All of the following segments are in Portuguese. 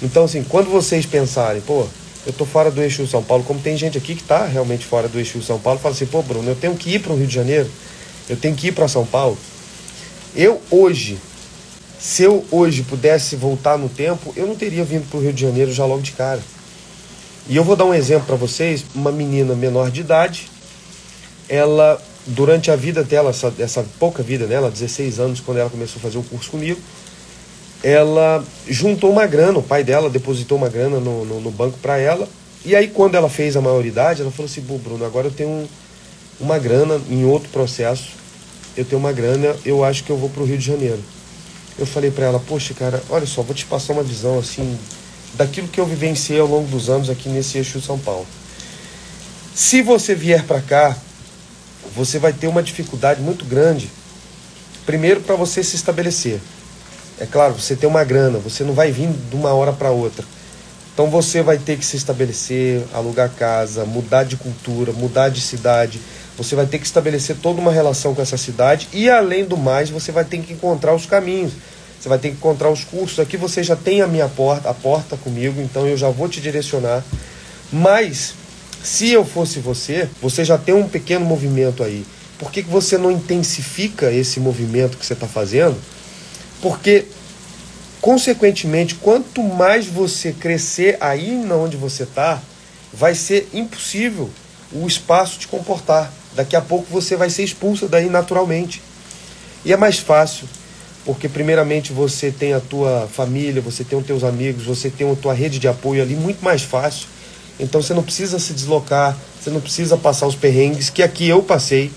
Então, assim, quando vocês pensarem, pô, eu tô fora do eixo São Paulo, como tem gente aqui que tá realmente fora do eixo São Paulo, fala assim, pô, Bruno, eu tenho que ir para o Rio de Janeiro, eu tenho que ir para São Paulo. Se eu hoje pudesse voltar no tempo, eu não teria vindo para o Rio de Janeiro já logo de cara. E eu vou dar um exemplo para vocês, uma menina menor de idade, ela, durante a vida dela, essa pouca vida dela, 16 anos, quando ela começou a fazer o curso comigo, ela juntou uma grana, o pai dela depositou uma grana no banco para ela, e aí quando ela fez a maioridade, ela falou assim, Bruno, agora eu tenho uma grana em outro processo, eu tenho uma grana, eu acho que eu vou para o Rio de Janeiro. Eu falei para ela, poxa, cara, olha só, vou te passar uma visão assim, daquilo que eu vivenciei ao longo dos anos aqui nesse eixo São Paulo. Se você vier para cá, você vai ter uma dificuldade muito grande, primeiro para você se estabelecer. É claro, você tem uma grana, você não vai vir de uma hora para outra. Então você vai ter que se estabelecer, alugar casa, mudar de cultura, mudar de cidade. Você vai ter que estabelecer toda uma relação com essa cidade e, além do mais, você vai ter que encontrar os caminhos. Você vai ter que encontrar os cursos. Aqui você já tem a porta comigo, então eu já vou te direcionar. Mas, se eu fosse você, você já tem um pequeno movimento aí. Por que você não intensifica esse movimento que você está fazendo? Porque, consequentemente, quanto mais você crescer aí onde você está, vai ser impossível o espaço te comportar. Daqui a pouco você vai ser expulsa daí naturalmente. E é mais fácil, porque primeiramente você tem a tua família, você tem os teus amigos, você tem a tua rede de apoio ali muito mais fácil. Então você não precisa se deslocar, você não precisa passar os perrengues que aqui eu passei.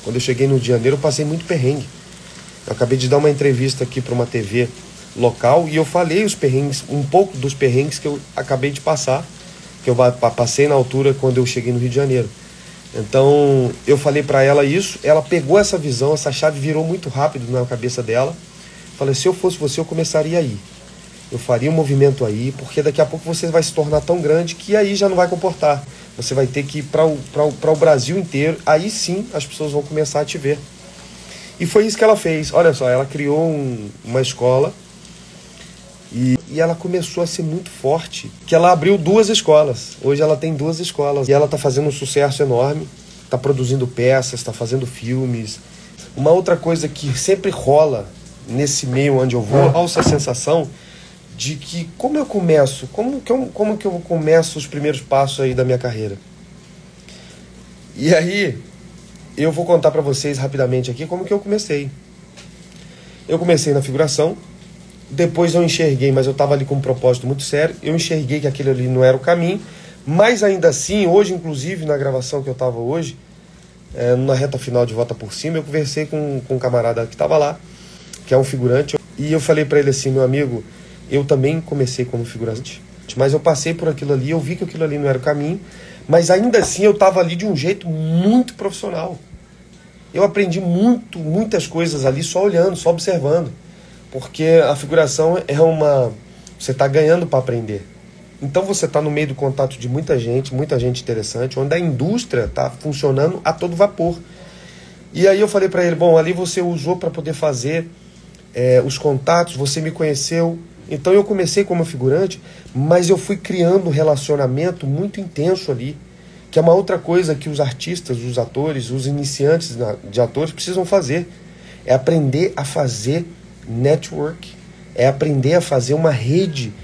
Quando eu cheguei no Rio de Janeiro, eu passei muito perrengue. Eu acabei de dar uma entrevista aqui para uma TV local e eu falei os perrengues, um pouco dos perrengues que eu acabei de passar, que eu passei na altura quando eu cheguei no Rio de Janeiro. Então eu falei para ela isso, ela pegou essa visão, essa chave virou muito rápido na cabeça dela. Falei, se eu fosse você, eu começaria aí. Eu faria um movimento aí, porque daqui a pouco você vai se tornar tão grande que aí já não vai comportar. Você vai ter que ir para o Brasil inteiro, aí sim as pessoas vão começar a te ver. E foi isso que ela fez. Olha só, ela criou uma escola e ela começou a ser muito forte, que ela abriu 2 escolas. Hoje ela tem 2 escolas e ela está fazendo um sucesso enorme, está produzindo peças, está fazendo filmes. Uma outra coisa que sempre rola nesse meio onde eu vou, a falsa sensação de que como eu começo, como que eu começo os primeiros passos aí da minha carreira. E aí eu vou contar para vocês rapidamente aqui como que eu comecei. Eu comecei na figuração, depois eu enxerguei, mas eu estava ali com um propósito muito sério, eu enxerguei que aquele ali não era o caminho, mas ainda assim, hoje inclusive na gravação que eu estava hoje, na reta final de Volta por Cima, eu conversei com um camarada que estava lá, que é um figurante, e eu falei para ele assim, meu amigo, eu também comecei como figurante, mas eu passei por aquilo ali, eu vi que aquilo ali não era o caminho, mas ainda assim eu estava ali de um jeito muito profissional. Eu aprendi muitas coisas ali só olhando, só observando. Porque a figuração você está ganhando para aprender. Então você está no meio do contato de muita gente interessante, onde a indústria está funcionando a todo vapor. E aí eu falei para ele, bom, ali você usou para poder fazer os contatos, você me conheceu. Então eu comecei como figurante, mas eu fui criando um relacionamento muito intenso ali, que é uma outra coisa que os artistas, os atores, os iniciantes de atores precisam fazer. É aprender a fazer network, é aprender a fazer uma rede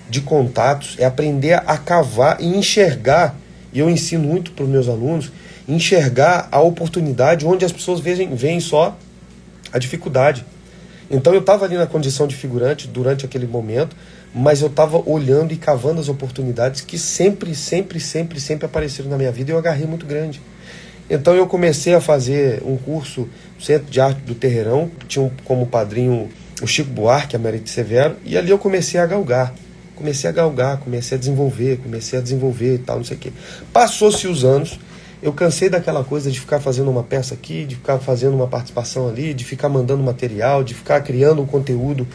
de contatos, é aprender a cavar e enxergar, e eu ensino muito para os meus alunos, enxergar a oportunidade onde as pessoas veem só a dificuldade. Então eu estava ali na condição de figurante durante aquele momento, mas eu estava olhando e cavando as oportunidades que sempre apareceram na minha vida e eu agarrei muito grande. Então eu comecei a fazer um curso no Centro de Arte do Terreirão, tinha como padrinho o Chico Buarque, a Marite Severo, e ali eu comecei a galgar, comecei a desenvolver e tal, não sei o quê. Passou-se os anos, eu cansei daquela coisa de ficar fazendo uma peça aqui, de ficar fazendo uma participação ali, de ficar mandando material, de ficar criando um conteúdo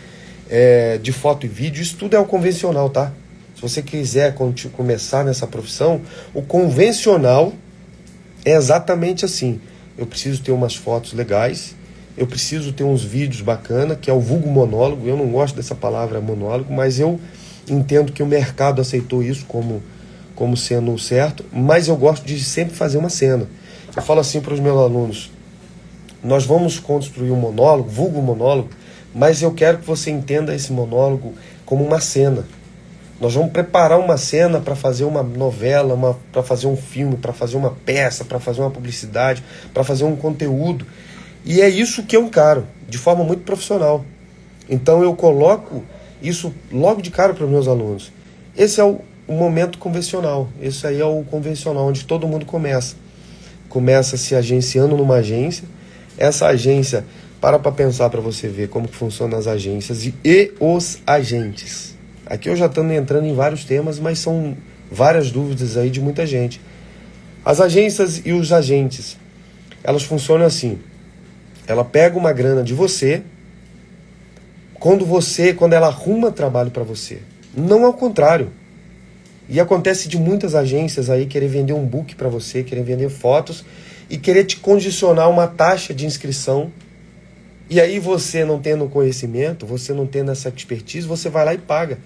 de foto e vídeo. Isso tudo é o convencional, tá? Se você quiser começar nessa profissão, o convencional é exatamente assim. Eu preciso ter umas fotos legais, eu preciso ter uns vídeos bacanas, que é o vulgo monólogo. Eu não gosto dessa palavra monólogo, mas eu entendo que o mercado aceitou isso como sendo certo, mas eu gosto de sempre fazer uma cena. Eu falo assim para os meus alunos: nós vamos construir um monólogo, vulgo monólogo, mas eu quero que você entenda esse monólogo como uma cena. Nós vamos preparar uma cena para fazer uma novela, para fazer um filme, para fazer uma peça, para fazer uma publicidade, para fazer um conteúdo. E é isso que eu encaro, de forma muito profissional. Então eu coloco isso logo de cara para os meus alunos. Esse é o momento convencional. Esse aí é o convencional, onde todo mundo começa. Começa se agenciando numa agência. Essa agência, para pensar para você ver como que funcionam as agências e os agentes. Aqui eu já estou entrando em vários temas, mas são várias dúvidas aí de muita gente. As agências e os agentes, elas funcionam assim. Ela pega uma grana de você quando ela arruma trabalho para você. Não ao contrário. E acontece de muitas agências aí querer vender um book para você, querer vender fotos e querer te condicionar uma taxa de inscrição. E aí você não tendo conhecimento, você não tendo essa expertise, você vai lá e paga.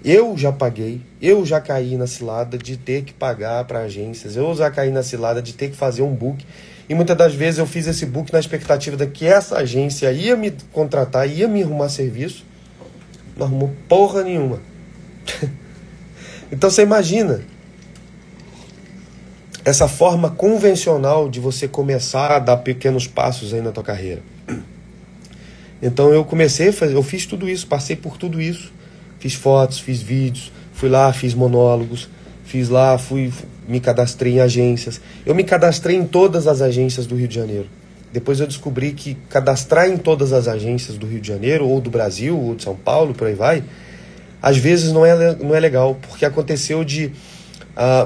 Eu já paguei, eu já caí na cilada de ter que pagar para agências, eu já caí na cilada de ter que fazer um book. E muitas das vezes eu fiz esse book na expectativa de que essa agência ia me contratar, ia me arrumar serviço. Não arrumou porra nenhuma. Então você imagina essa forma convencional de você começar a dar pequenos passos aí na tua carreira. Então eu comecei a fazer, eu fiz tudo isso, passei por tudo isso. Fiz fotos, fiz vídeos, fui lá, fiz monólogos, me cadastrei em agências. Eu me cadastrei em todas as agências do Rio de Janeiro. Depois eu descobri que cadastrar em todas as agências do Rio de Janeiro, ou do Brasil, ou de São Paulo, por aí vai, às vezes não é legal, porque aconteceu de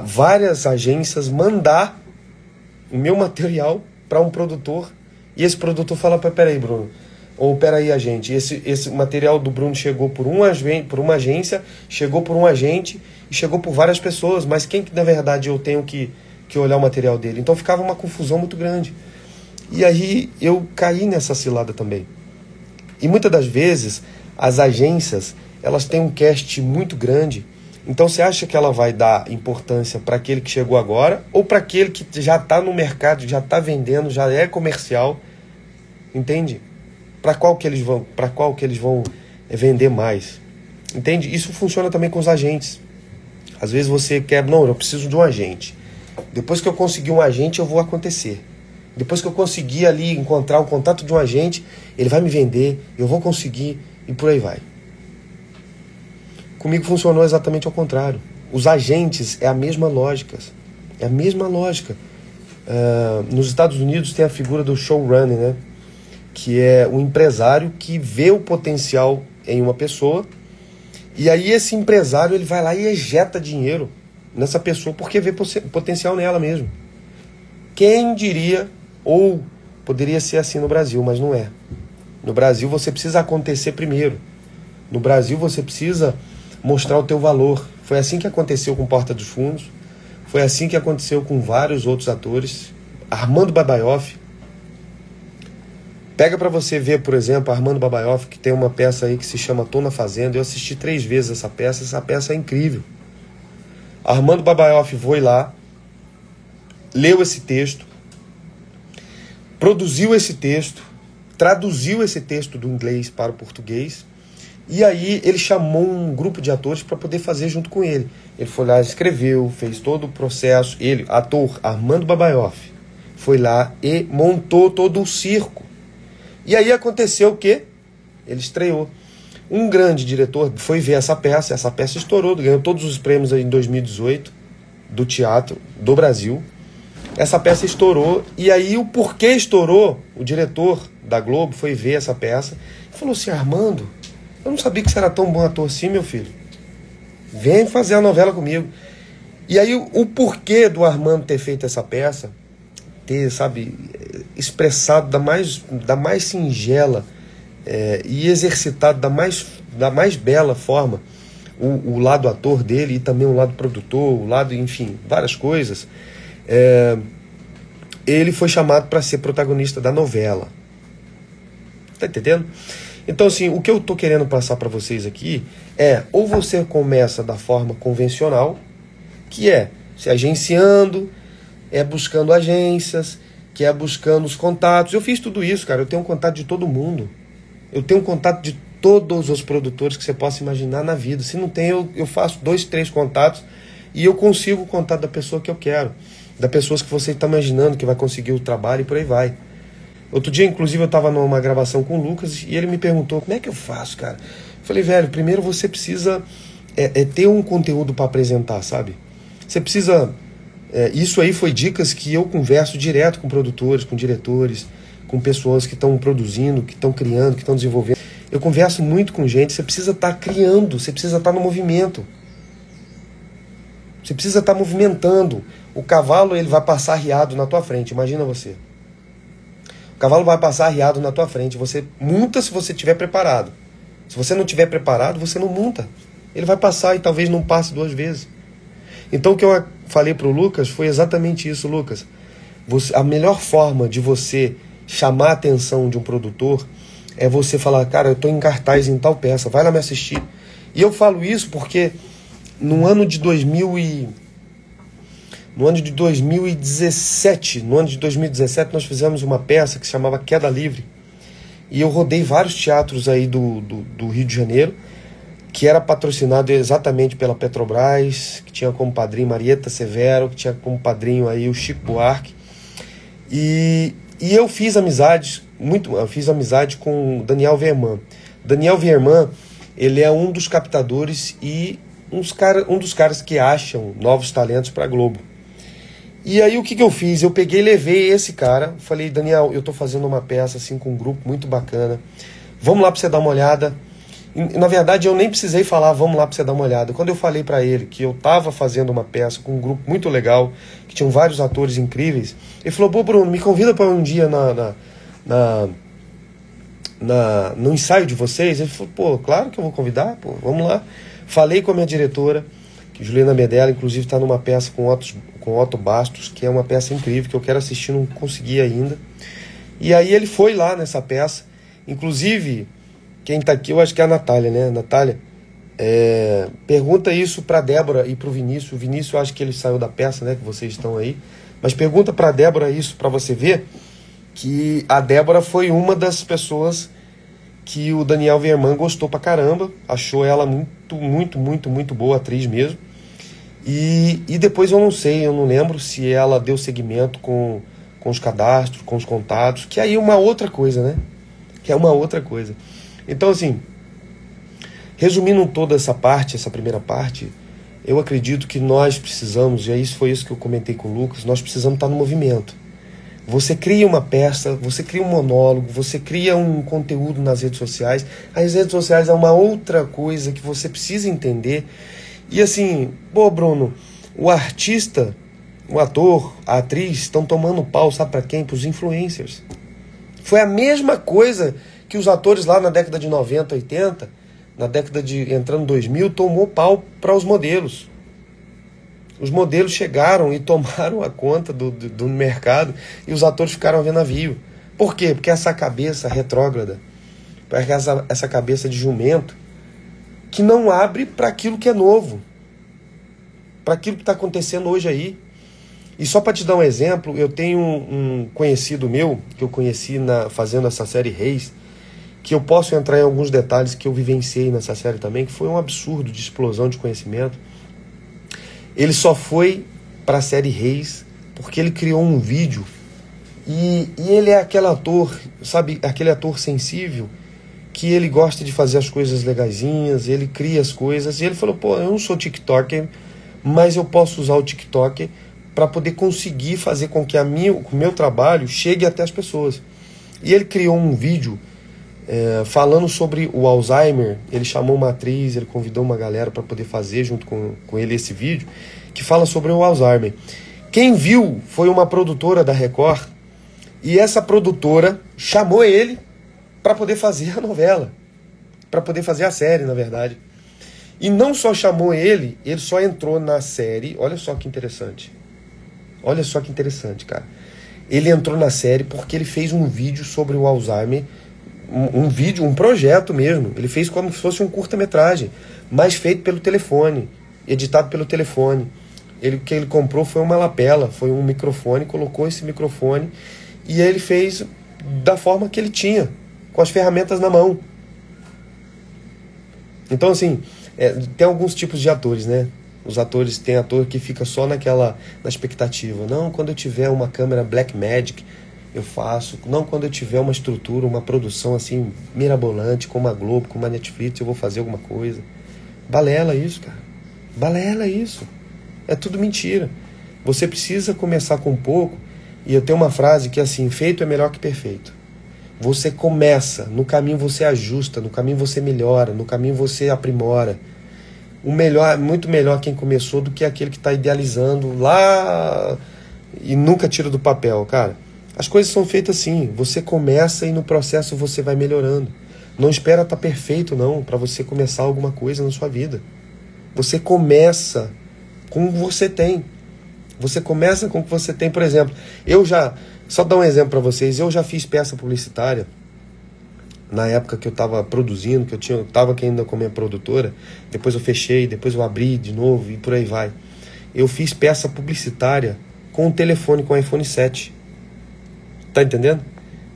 várias agências mandar o meu material para um produtor, e esse produtor fala: peraí, Bruno, ou peraí, agente, esse material do Bruno chegou por uma agência, chegou por um agente e chegou por várias pessoas, mas quem que na verdade eu tenho que olhar o material dele? Então ficava uma confusão muito grande. E aí eu caí nessa cilada também. E muitas das vezes as agências, elas têm um cast muito grande, então você acha que ela vai dar importância para aquele que chegou agora ou para aquele que já está no mercado, já está vendendo, já é comercial, entende? Para qual que eles vão vender mais, entende? Isso funciona também com os agentes. Às vezes você quer, não, eu preciso de um agente. Depois que eu conseguir um agente, eu vou acontecer. Depois que eu conseguir ali encontrar o contato de um agente, ele vai me vender, eu vou conseguir, e por aí vai. Comigo funcionou exatamente ao contrário. Os agentes é a mesma lógica. É a mesma lógica. Nos Estados Unidos tem a figura do showrunner, né? Que é um empresário que vê o potencial em uma pessoa, e aí esse empresário ele vai lá e ejeta dinheiro nessa pessoa porque vê potencial nela mesmo. Quem diria, ou poderia ser assim no Brasil, mas não é. No Brasil você precisa acontecer primeiro. No Brasil você precisa mostrar o teu valor. Foi assim que aconteceu com Porta dos Fundos, foi assim que aconteceu com vários outros atores. Armando Babaioff. Pega pra você ver, por exemplo, Armando Babaioff, que tem uma peça aí que se chama Tô na Fazenda. Eu assisti 3 vezes essa peça é incrível. Armando Babaioff foi lá, leu esse texto, produziu esse texto, traduziu esse texto do inglês para o português, e aí ele chamou um grupo de atores para poder fazer junto com ele. Ele foi lá, escreveu, fez todo o processo. Ele, ator Armando Babaioff, foi lá e montou todo o circo. E aí aconteceu o quê? Ele estreou. Um grande diretor foi ver essa peça estourou, ganhou todos os prêmios aí em 2018 do teatro do Brasil. Essa peça estourou, e aí o porquê estourou, o diretor da Globo foi ver essa peça e falou assim: Armando, eu não sabia que você era tão bom ator assim, meu filho. Vem fazer a novela comigo. E aí o porquê do Armando ter feito essa peça, ter, sabe, expressado da mais singela e exercitado da mais bela forma o lado ator dele e também o lado produtor, o lado, enfim, várias coisas. Ele foi chamado para ser protagonista da novela. Tá entendendo? Então, assim, o que eu tô querendo passar para vocês aqui é, ou você começa da forma convencional, que é se agenciando, é buscando agências, que é buscando os contatos. Eu fiz tudo isso, cara. Eu tenho um contato de todo mundo. Eu tenho um contato de todos os produtores que você possa imaginar na vida. Se não tem, eu faço 2, 3 contatos e eu consigo o contato da pessoa que eu quero, da pessoas que você está imaginando que vai conseguir o trabalho e por aí vai. Outro dia, inclusive, eu estava numa gravação com o Lucas e ele me perguntou, como é que eu faço, cara? Eu falei, velho, primeiro você precisa ter um conteúdo para apresentar, sabe? Você precisa... isso aí foi dicas que eu converso direto com produtores, com diretores, com pessoas que estão produzindo, que estão criando, que estão desenvolvendo. Eu converso muito com gente, você precisa estar criando, você precisa estar no movimento. Você precisa estar movimentando. O cavalo, ele vai passar arriado na tua frente, imagina você. O cavalo vai passar arriado na tua frente, você monta se você estiver preparado. Se você não estiver preparado, você não monta. Ele vai passar e talvez não passe 2 vezes. Então o que eu falei para o Lucas foi exatamente isso, Lucas. A melhor forma de você chamar a atenção de um produtor é você falar, cara, eu estou em cartaz em tal peça, vai lá me assistir. E eu falo isso porque no ano de 2017, nós fizemos uma peça que se chamava Queda Livre. E eu rodei vários teatros aí do Rio de Janeiro, que era patrocinado exatamente pela Petrobras, que tinha como padrinho Marieta Severo, que tinha como padrinho aí o Chico Buarque. E eu fiz amizade com Daniel Vierman. Daniel Vierman, ele é um dos captadores e um dos caras que acham novos talentos para a Globo. E aí o que eu fiz? Eu peguei e levei esse cara, falei, Daniel, eu tô fazendo uma peça assim com um grupo muito bacana, vamos lá para você dar uma olhada. Na verdade eu nem precisei falar, vamos lá para você dar uma olhada. Quando eu falei para ele que eu tava fazendo uma peça com um grupo muito legal, que tinham vários atores incríveis, ele falou, pô Bruno, me convida para um dia no ensaio de vocês. Ele falou, pô, claro que eu vou convidar, pô, vamos lá. Falei com a minha diretora, que Juliana Medella, inclusive está numa peça com Otto Bastos, que é uma peça incrível, que eu quero assistir, não consegui ainda. E aí ele foi lá nessa peça, inclusive, quem está aqui, eu acho que é a Natália, né? Natália, pergunta isso para a Débora e para o Vinícius. O Vinícius, eu acho que ele saiu da peça, né? Que vocês estão aí. Mas pergunta para a Débora isso, para você ver que a Débora foi uma das pessoas que o Daniel Vierman gostou pra caramba, achou ela muito boa atriz mesmo. E depois eu não lembro se ela deu seguimento com os cadastros, com os contatos, que aí é uma outra coisa, né? Que é uma outra coisa. Então, assim, resumindo toda essa primeira parte, eu acredito que nós precisamos, e foi isso que eu comentei com o Lucas, nós precisamos estar no movimento. Você cria uma peça, você cria um monólogo, você cria um conteúdo nas redes sociais. As redes sociais é uma outra coisa que você precisa entender. E assim, pô Bruno, o artista, o ator, a atriz estão tomando pau, sabe para quem? Para os influencers. Foi a mesma coisa que os atores lá na década de 90, 80, na década de entrando 2000, tomou pau para os modelos. Os modelos chegaram e tomaram a conta do mercado e os atores ficaram a ver navio. Por quê? Porque essa cabeça retrógrada, essa cabeça de jumento, que não abre para aquilo que é novo, para aquilo que está acontecendo hoje aí. E só para te dar um exemplo, eu tenho um conhecido meu, que eu conheci fazendo essa série Reis, que eu posso entrar em alguns detalhes que eu vivenciei nessa série também, que foi um absurdo de explosão de conhecimento. Ele só foi para a série Reis porque ele criou um vídeo e ele é aquele ator, sabe, aquele ator sensível que ele gosta de fazer as coisas legaisinhas, ele cria as coisas, e ele falou, pô, eu não sou TikToker, mas eu posso usar o TikTok para poder conseguir fazer com que o meu trabalho chegue até as pessoas. E ele criou um vídeo falando sobre o Alzheimer. Ele chamou uma atriz, ele convidou uma galera para poder fazer junto com ele esse vídeo, que fala sobre o Alzheimer. Quem viu foi uma produtora da Record, e essa produtora chamou ele para poder fazer a novela, para poder fazer a série, na verdade. E não só chamou ele só entrou na série. Olha só que interessante. Olha só que interessante, cara. Ele entrou na série porque ele fez um vídeo sobre o Alzheimer um vídeo, um projeto mesmo. Ele fez como se fosse um curta-metragem, mas feito pelo telefone, editado pelo telefone. O que ele comprou foi uma lapela, foi um microfone, colocou esse microfone e ele fez da forma que ele tinha, com as ferramentas na mão. Então, assim, tem alguns tipos de atores, né? Os atores, tem ator que fica só na expectativa. Não, quando eu tiver uma câmera Blackmagic, eu faço. Não, quando eu tiver uma estrutura, uma produção assim, mirabolante, como a Globo, como a Netflix, eu vou fazer alguma coisa. Balela isso, cara. Balela isso. É tudo mentira. Você precisa começar com pouco. E eu tenho uma frase que é assim: feito é melhor que perfeito. Você começa, no caminho você ajusta, no caminho você melhora, no caminho você aprimora. O melhor, muito melhor quem começou do que aquele que está idealizando lá e nunca tira do papel, cara. As coisas são feitas assim. Você começa e no processo você vai melhorando. Não espera estar perfeito não para você começar alguma coisa na sua vida. Você começa com o que você tem. Você começa com o que você tem. Por exemplo, só dar um exemplo para vocês, eu já fiz peça publicitária na época que eu estava produzindo, que eu estava ainda com a minha produtora, depois eu fechei, depois eu abri de novo e por aí vai. Eu fiz peça publicitária com o telefone, com o iPhone 7. Tá entendendo?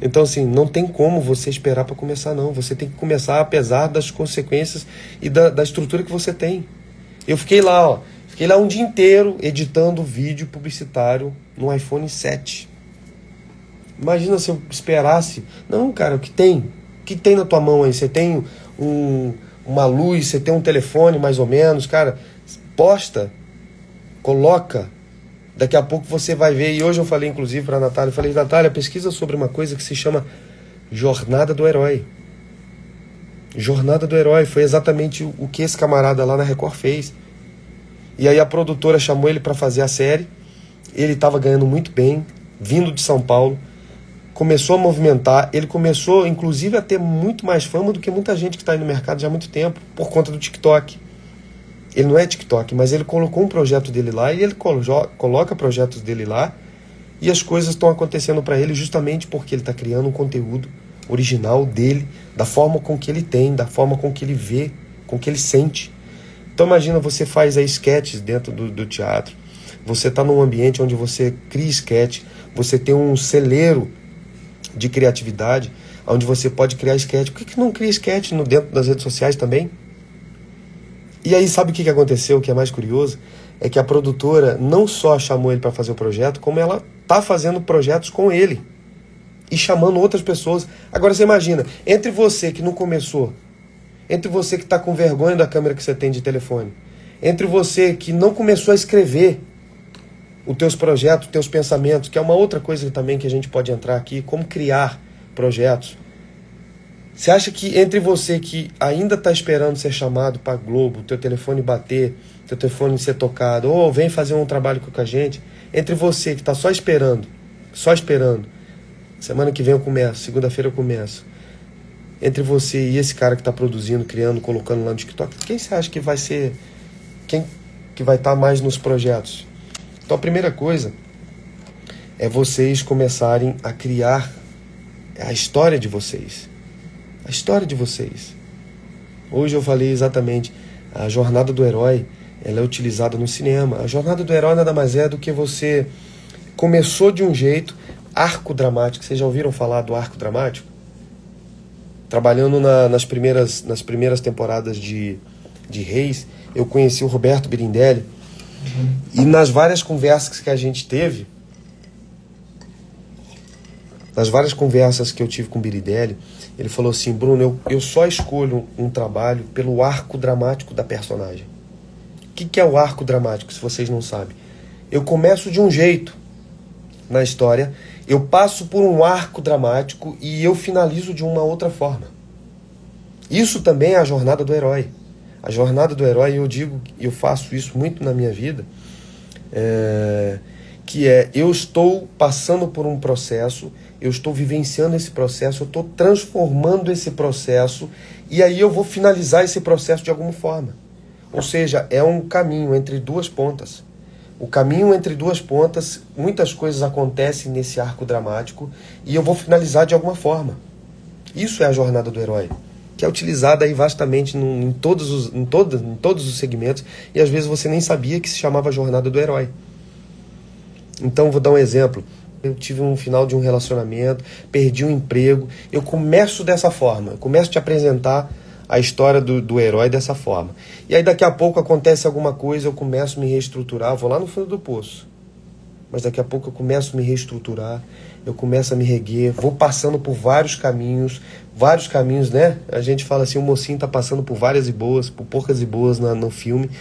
Então, assim, não tem como você esperar para começar, não. Você tem que começar apesar das consequências e da estrutura que você tem. Eu fiquei lá um dia inteiro editando vídeo publicitário no iPhone 7. Imagina se eu esperasse. Não, cara, o que tem? O que tem na tua mão aí? Você tem uma luz, você tem um telefone mais ou menos, cara, posta, coloca. Daqui a pouco você vai ver. E hoje eu falei inclusive para a Natália, eu falei: Natália, pesquisa sobre uma coisa que se chama Jornada do Herói. Jornada do Herói foi exatamente o que esse camarada lá na Record fez. E aí a produtora chamou ele para fazer a série. Ele estava ganhando muito bem, vindo de São Paulo. Começou a movimentar. Ele começou, inclusive, a ter muito mais fama do que muita gente que está aí no mercado já há muito tempo, por conta do TikTok. Ele não é TikTok, mas ele colocou um projeto dele lá e ele coloca projetos dele lá e as coisas estão acontecendo para ele justamente porque ele está criando um conteúdo original dele, da forma com que ele tem, da forma com que ele vê, com que ele sente. Então imagina, você faz aí sketches dentro do teatro, você está num ambiente onde você cria sketch, você tem um celeiro de criatividade, onde você pode criar sketch. Por que não cria sketch dentro das redes sociais também? E aí sabe o que aconteceu, o que é mais curioso? É que a produtora não só chamou ele para fazer o projeto, como ela está fazendo projetos com ele e chamando outras pessoas. Agora você imagina, entre você que não começou, entre você que está com vergonha da câmera que você tem de telefone, entre você que não começou a escrever os teus projetos, os teus pensamentos, que é uma outra coisa também que a gente pode entrar aqui, como criar projetos. Você acha que entre você que ainda está esperando ser chamado para Globo, teu telefone bater, teu telefone ser tocado, ou vem fazer um trabalho com a gente, entre você que está só esperando, semana que vem eu começo, segunda-feira eu começo, entre você e esse cara que está produzindo, criando, colocando lá no TikTok, quem você acha que vai ser, quem que vai estar mais nos projetos? Então a primeira coisa é vocês começarem a criar a história de vocês. A história de vocês. Hoje eu falei exatamente, a jornada do herói, ela é utilizada no cinema. A jornada do herói nada mais é do que você começou de um jeito, arco dramático. Vocês já ouviram falar do arco dramático? Trabalhando nas primeiras temporadas de Reis, eu conheci o Roberto Birindelli. E nas várias conversas que a gente teve, nas várias conversas que eu tive com o Birindelli, ele falou assim: Bruno, eu só escolho um trabalho pelo arco dramático da personagem. O que é o arco dramático, se vocês não sabem? Eu começo de um jeito na história, eu passo por um arco dramático e eu finalizo de uma outra forma. Isso também é a jornada do herói. A jornada do herói, eu faço isso muito na minha vida, que eu estou passando por um processo, eu estou vivenciando esse processo, eu estou transformando esse processo e aí eu vou finalizar esse processo de alguma forma. Ou seja, é um caminho entre duas pontas. O caminho entre duas pontas, muitas coisas acontecem nesse arco dramático e eu vou finalizar de alguma forma. Isso é a jornada do herói, que é utilizada aí vastamente em todos os segmentos, e às vezes você nem sabia que se chamava jornada do herói. Então, vou dar um exemplo. Eu tive um final de um relacionamento, perdi um emprego, eu começo dessa forma, eu começo a te apresentar a história do herói dessa forma. E aí daqui a pouco acontece alguma coisa, eu começo a me reestruturar, vou lá no fundo do poço. Mas daqui a pouco eu começo a me reestruturar, eu começo a me reguer, vou passando por vários caminhos, né? A gente fala assim, o mocinho tá passando por várias e boas, por poucas e boas no filme.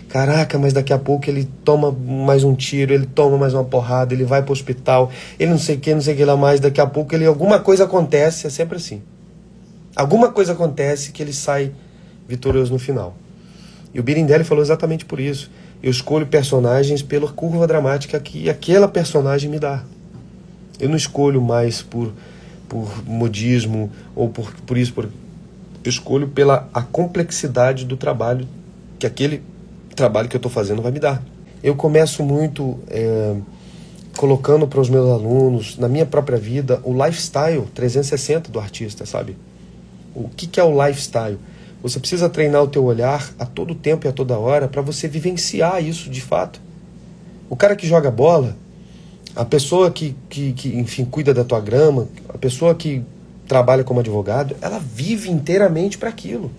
Caraca, mas daqui a pouco ele toma mais um tiro, ele toma mais uma porrada, ele vai pro hospital, ele não sei o que lá mais, daqui a pouco alguma coisa acontece, é sempre assim. Alguma coisa acontece que ele sai vitorioso no final. E o Birindelli falou exatamente por isso. Eu escolho personagens pela curva dramática que aquela personagem me dá. Eu não escolho mais por modismo ou por isso. Eu escolho pela a complexidade do trabalho que aquele trabalho que eu estou fazendo vai me dar. Eu começo muito colocando para os meus alunos, na minha própria vida, o lifestyle 360 do artista, sabe? O que é o lifestyle? Você precisa treinar o teu olhar a todo tempo e a toda hora para você vivenciar isso de fato. O cara que joga bola, a pessoa que enfim, cuida da tua grama, a pessoa que trabalha como advogado, ela vive inteiramente para aquilo.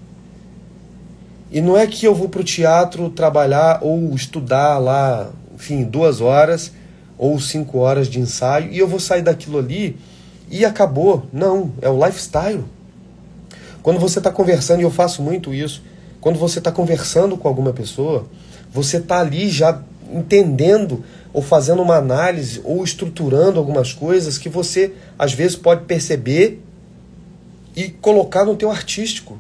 E não é que eu vou para o teatro trabalhar ou estudar lá, enfim, 2 horas ou 5 horas de ensaio e eu vou sair daquilo ali e acabou. Não, é o lifestyle. Quando você está conversando, e eu faço muito isso, quando você está conversando com alguma pessoa, você está ali já entendendo ou fazendo uma análise ou estruturando algumas coisas que você, às vezes, pode perceber e colocar no teu artístico.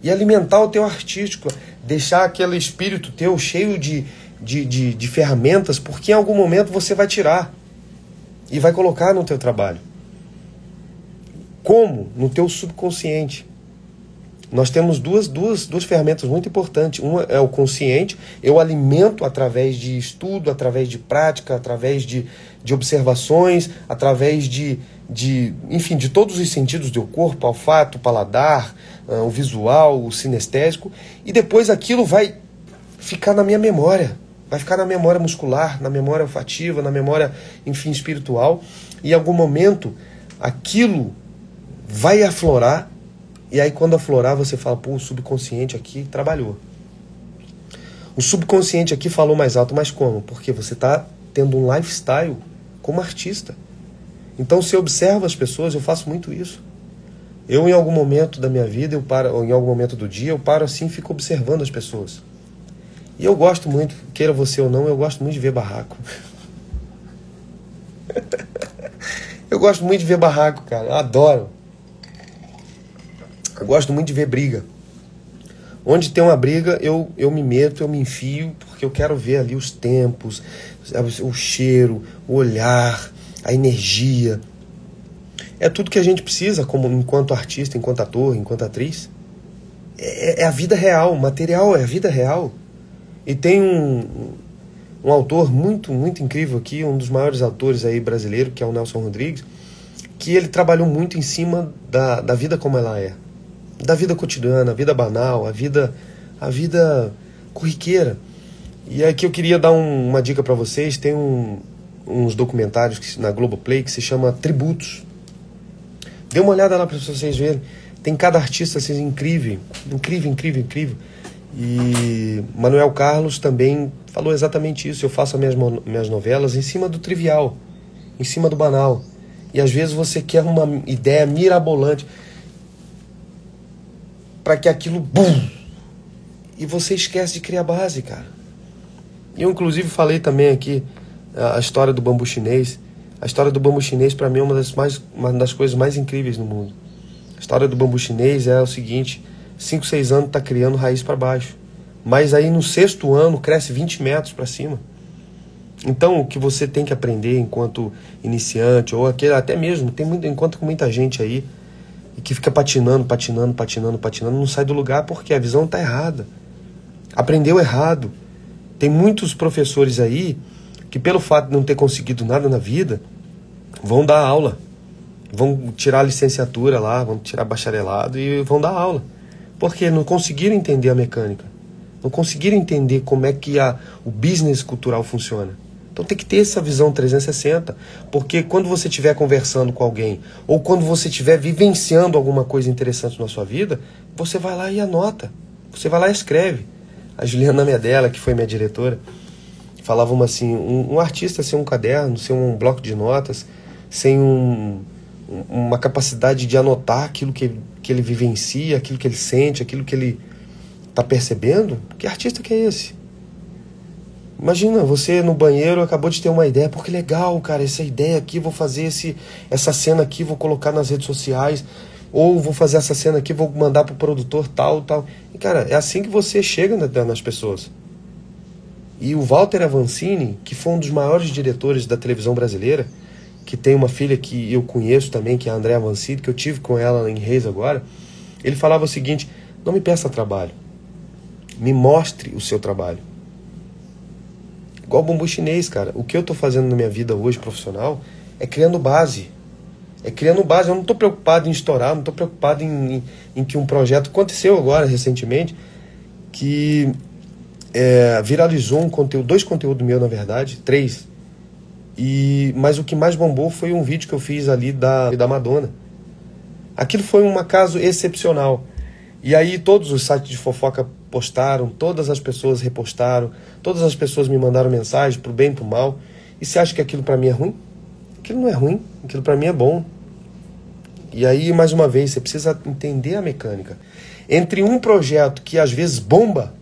E alimentar o teu artístico, deixar aquele espírito teu cheio de ferramentas, porque em algum momento você vai tirar e vai colocar no teu trabalho. Como? No teu subconsciente. Nós temos duas ferramentas muito importantes. Uma é o consciente, eu alimento através de estudo, através de prática, através de observações, através enfim, de todos os sentidos do corpo, olfato, paladar, o visual, o sinestésico, e depois aquilo vai ficar na minha memória, vai ficar na memória muscular, na memória olfativa, na memória, enfim, espiritual, e em algum momento aquilo vai aflorar. E aí quando aflorar você fala, pô, o subconsciente aqui trabalhou. O subconsciente aqui falou mais alto, mas como? Porque você está tendo um lifestyle como artista. Então você observa as pessoas, eu faço muito isso. Eu em algum momento da minha vida, ou em algum momento do dia, eu paro assim e fico observando as pessoas. E eu gosto muito, queira você ou não, eu gosto muito de ver barraco. Eu gosto muito de ver barraco, cara, eu adoro. Eu gosto muito de ver briga. Onde tem uma briga, eu me meto, eu me enfio, porque eu quero ver ali os tempos, o cheiro, o olhar, a energia. É tudo que a gente precisa, como enquanto artista, enquanto ator, enquanto atriz. É a vida real, o material é a vida real. E tem um autor muito, muito incrível aqui, um dos maiores autores aí brasileiro, que é o Nelson Rodrigues, que ele trabalhou muito em cima da vida como ela é. Da vida cotidiana, a vida banal, a vida corriqueira. E aqui eu queria dar uma dica para vocês. Tem uns documentários na Globoplay que se chama Tributos. Dê uma olhada lá para vocês verem. Tem cada artista assim, incrível. E Manuel Carlos também falou exatamente isso. Eu faço as minhas novelas em cima do trivial, em cima do banal. E às vezes você quer uma ideia mirabolante para que aquilo, bum, e você esquece de criar base, cara. Eu, inclusive, falei também aqui a história do bambu chinês. A história do bambu chinês, para mim, é uma das coisas mais incríveis no mundo. A história do bambu chinês é o seguinte: 5, 6 anos tá criando raiz para baixo. Mas aí, no 6º ano, cresce 20 metros para cima. Então, o que você tem que aprender enquanto iniciante, ou até mesmo, enquanto com muita gente aí, e que fica patinando, não sai do lugar porque a visão está errada. Aprendeu errado. Tem muitos professores aí que, pelo fato de não ter conseguido nada na vida, vão dar aula vão tirar a licenciatura lá, vão tirar bacharelado e vão dar aula. Porque não conseguiram entender a mecânica. Não conseguiram entender como é que o business cultural funciona. Então tem que ter essa visão 360, porque quando você estiver conversando com alguém, ou quando você estiver vivenciando alguma coisa interessante na sua vida, você vai lá e anota, você vai lá e escreve. A Juliana Medella, que foi minha diretora, falava assim, um artista sem um caderno, sem um bloco de notas, sem uma capacidade de anotar aquilo que ele vivencia, aquilo que ele sente, aquilo que ele está percebendo, que artista que é esse? Imagina, você no banheiro acabou de ter uma ideia, pô, que legal, cara, essa ideia aqui, vou fazer essa cena aqui, vou colocar nas redes sociais, ou vou fazer essa cena aqui, vou mandar pro produtor tal. E, cara, é assim que você chega nas pessoas. E o Walter Avancini, que foi um dos maiores diretores da televisão brasileira, que tem uma filha que eu conheço também, que é a Andréa Avancini, que eu tive com ela em Reis agora, ele falava o seguinte: não me peça trabalho, me mostre o seu trabalho. Igual o bambu chinês, cara. O que eu tô fazendo na minha vida hoje, profissional, é criando base. É criando base. Eu não tô preocupado em estourar, não tô preocupado em que um projeto... Aconteceu agora, recentemente, que viralizou um conteúdo, 2 conteúdos meus, na verdade, 3. Mas o que mais bombou foi um vídeo que eu fiz ali da Madonna. Aquilo foi um caso excepcional. E aí todos os sites de fofoca postaram, todas as pessoas repostaram, todas as pessoas me mandaram mensagem pro bem e pro mal. E você acha que aquilo pra mim é ruim? Aquilo não é ruim, aquilo pra mim é bom. E aí, mais uma vez, você precisa entender a mecânica. Entre um projeto que às vezes bomba,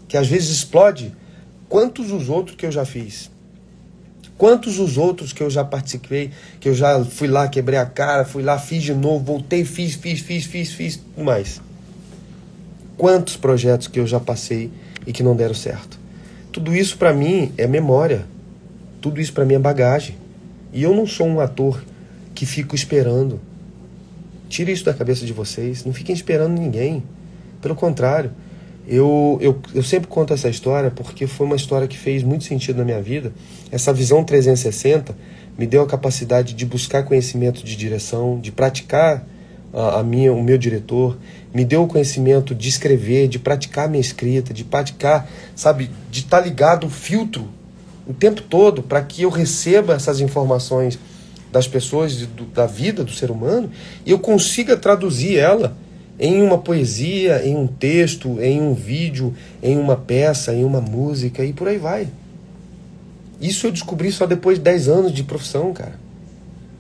que às vezes explode, quantos os outros que eu já fiz? Quantos os outros que eu já participei, que eu já fui lá, quebrei a cara, fui lá, fiz de novo, voltei, fiz, tudo mais. Quantos projetos que eu já passei e que não deram certo. Tudo isso pra mim é memória. Tudo isso pra mim é bagagem. E eu não sou um ator que fico esperando. Tire isso da cabeça de vocês. Não fiquem esperando ninguém. Pelo contrário, eu sempre conto essa história porque foi uma história que fez muito sentido na minha vida. Essa visão 360 me deu a capacidade de buscar conhecimento de direção, de praticar o meu diretor, me deu o conhecimento de escrever, de praticar a minha escrita, de praticar, sabe, de estar ligado o filtro o tempo todo para que eu receba essas informações das pessoas, da vida do ser humano, e eu consiga traduzir ela em uma poesia, em um texto, em um vídeo, em uma peça, em uma música, e por aí vai. Isso eu descobri só depois de 10 anos de profissão, cara.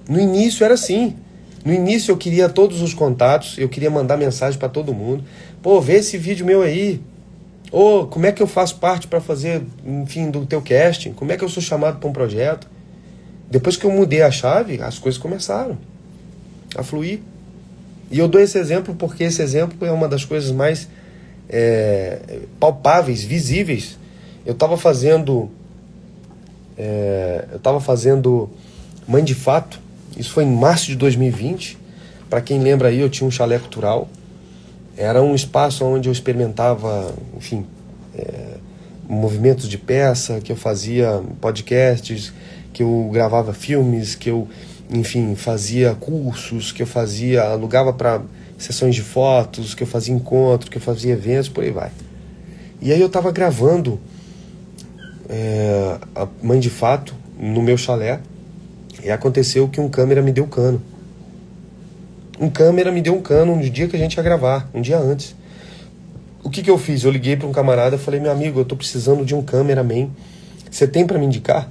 No início era assim. No início eu queria todos os contatos, eu queria mandar mensagem para todo mundo. Pô, vê esse vídeo meu aí. Ô, como é que eu faço parte para fazer, enfim, do teu casting? Como é que eu sou chamado para um projeto? Depois que eu mudei a chave, as coisas começaram a fluir. E eu dou esse exemplo porque esse exemplo é uma das coisas mais palpáveis, visíveis. Eu estava fazendo Mãe de Fato. Isso foi em março de 2020. Para quem lembra aí, eu tinha um chalé cultural. Era um espaço onde eu experimentava, enfim, movimentos de peça, que eu fazia podcasts, que eu gravava filmes, que eu, enfim, fazia cursos, que eu alugava para sessões de fotos, que eu fazia encontros, que eu fazia eventos, por aí vai. E aí eu estava gravando a Mãe de Fato no meu chalé. E aconteceu que um câmera me deu cano. Um câmera me deu um cano no dia que a gente ia gravar, um dia antes. O que eu fiz? Eu liguei para um camarada e falei: meu amigo, eu tô precisando de um cameraman. Você tem para me indicar?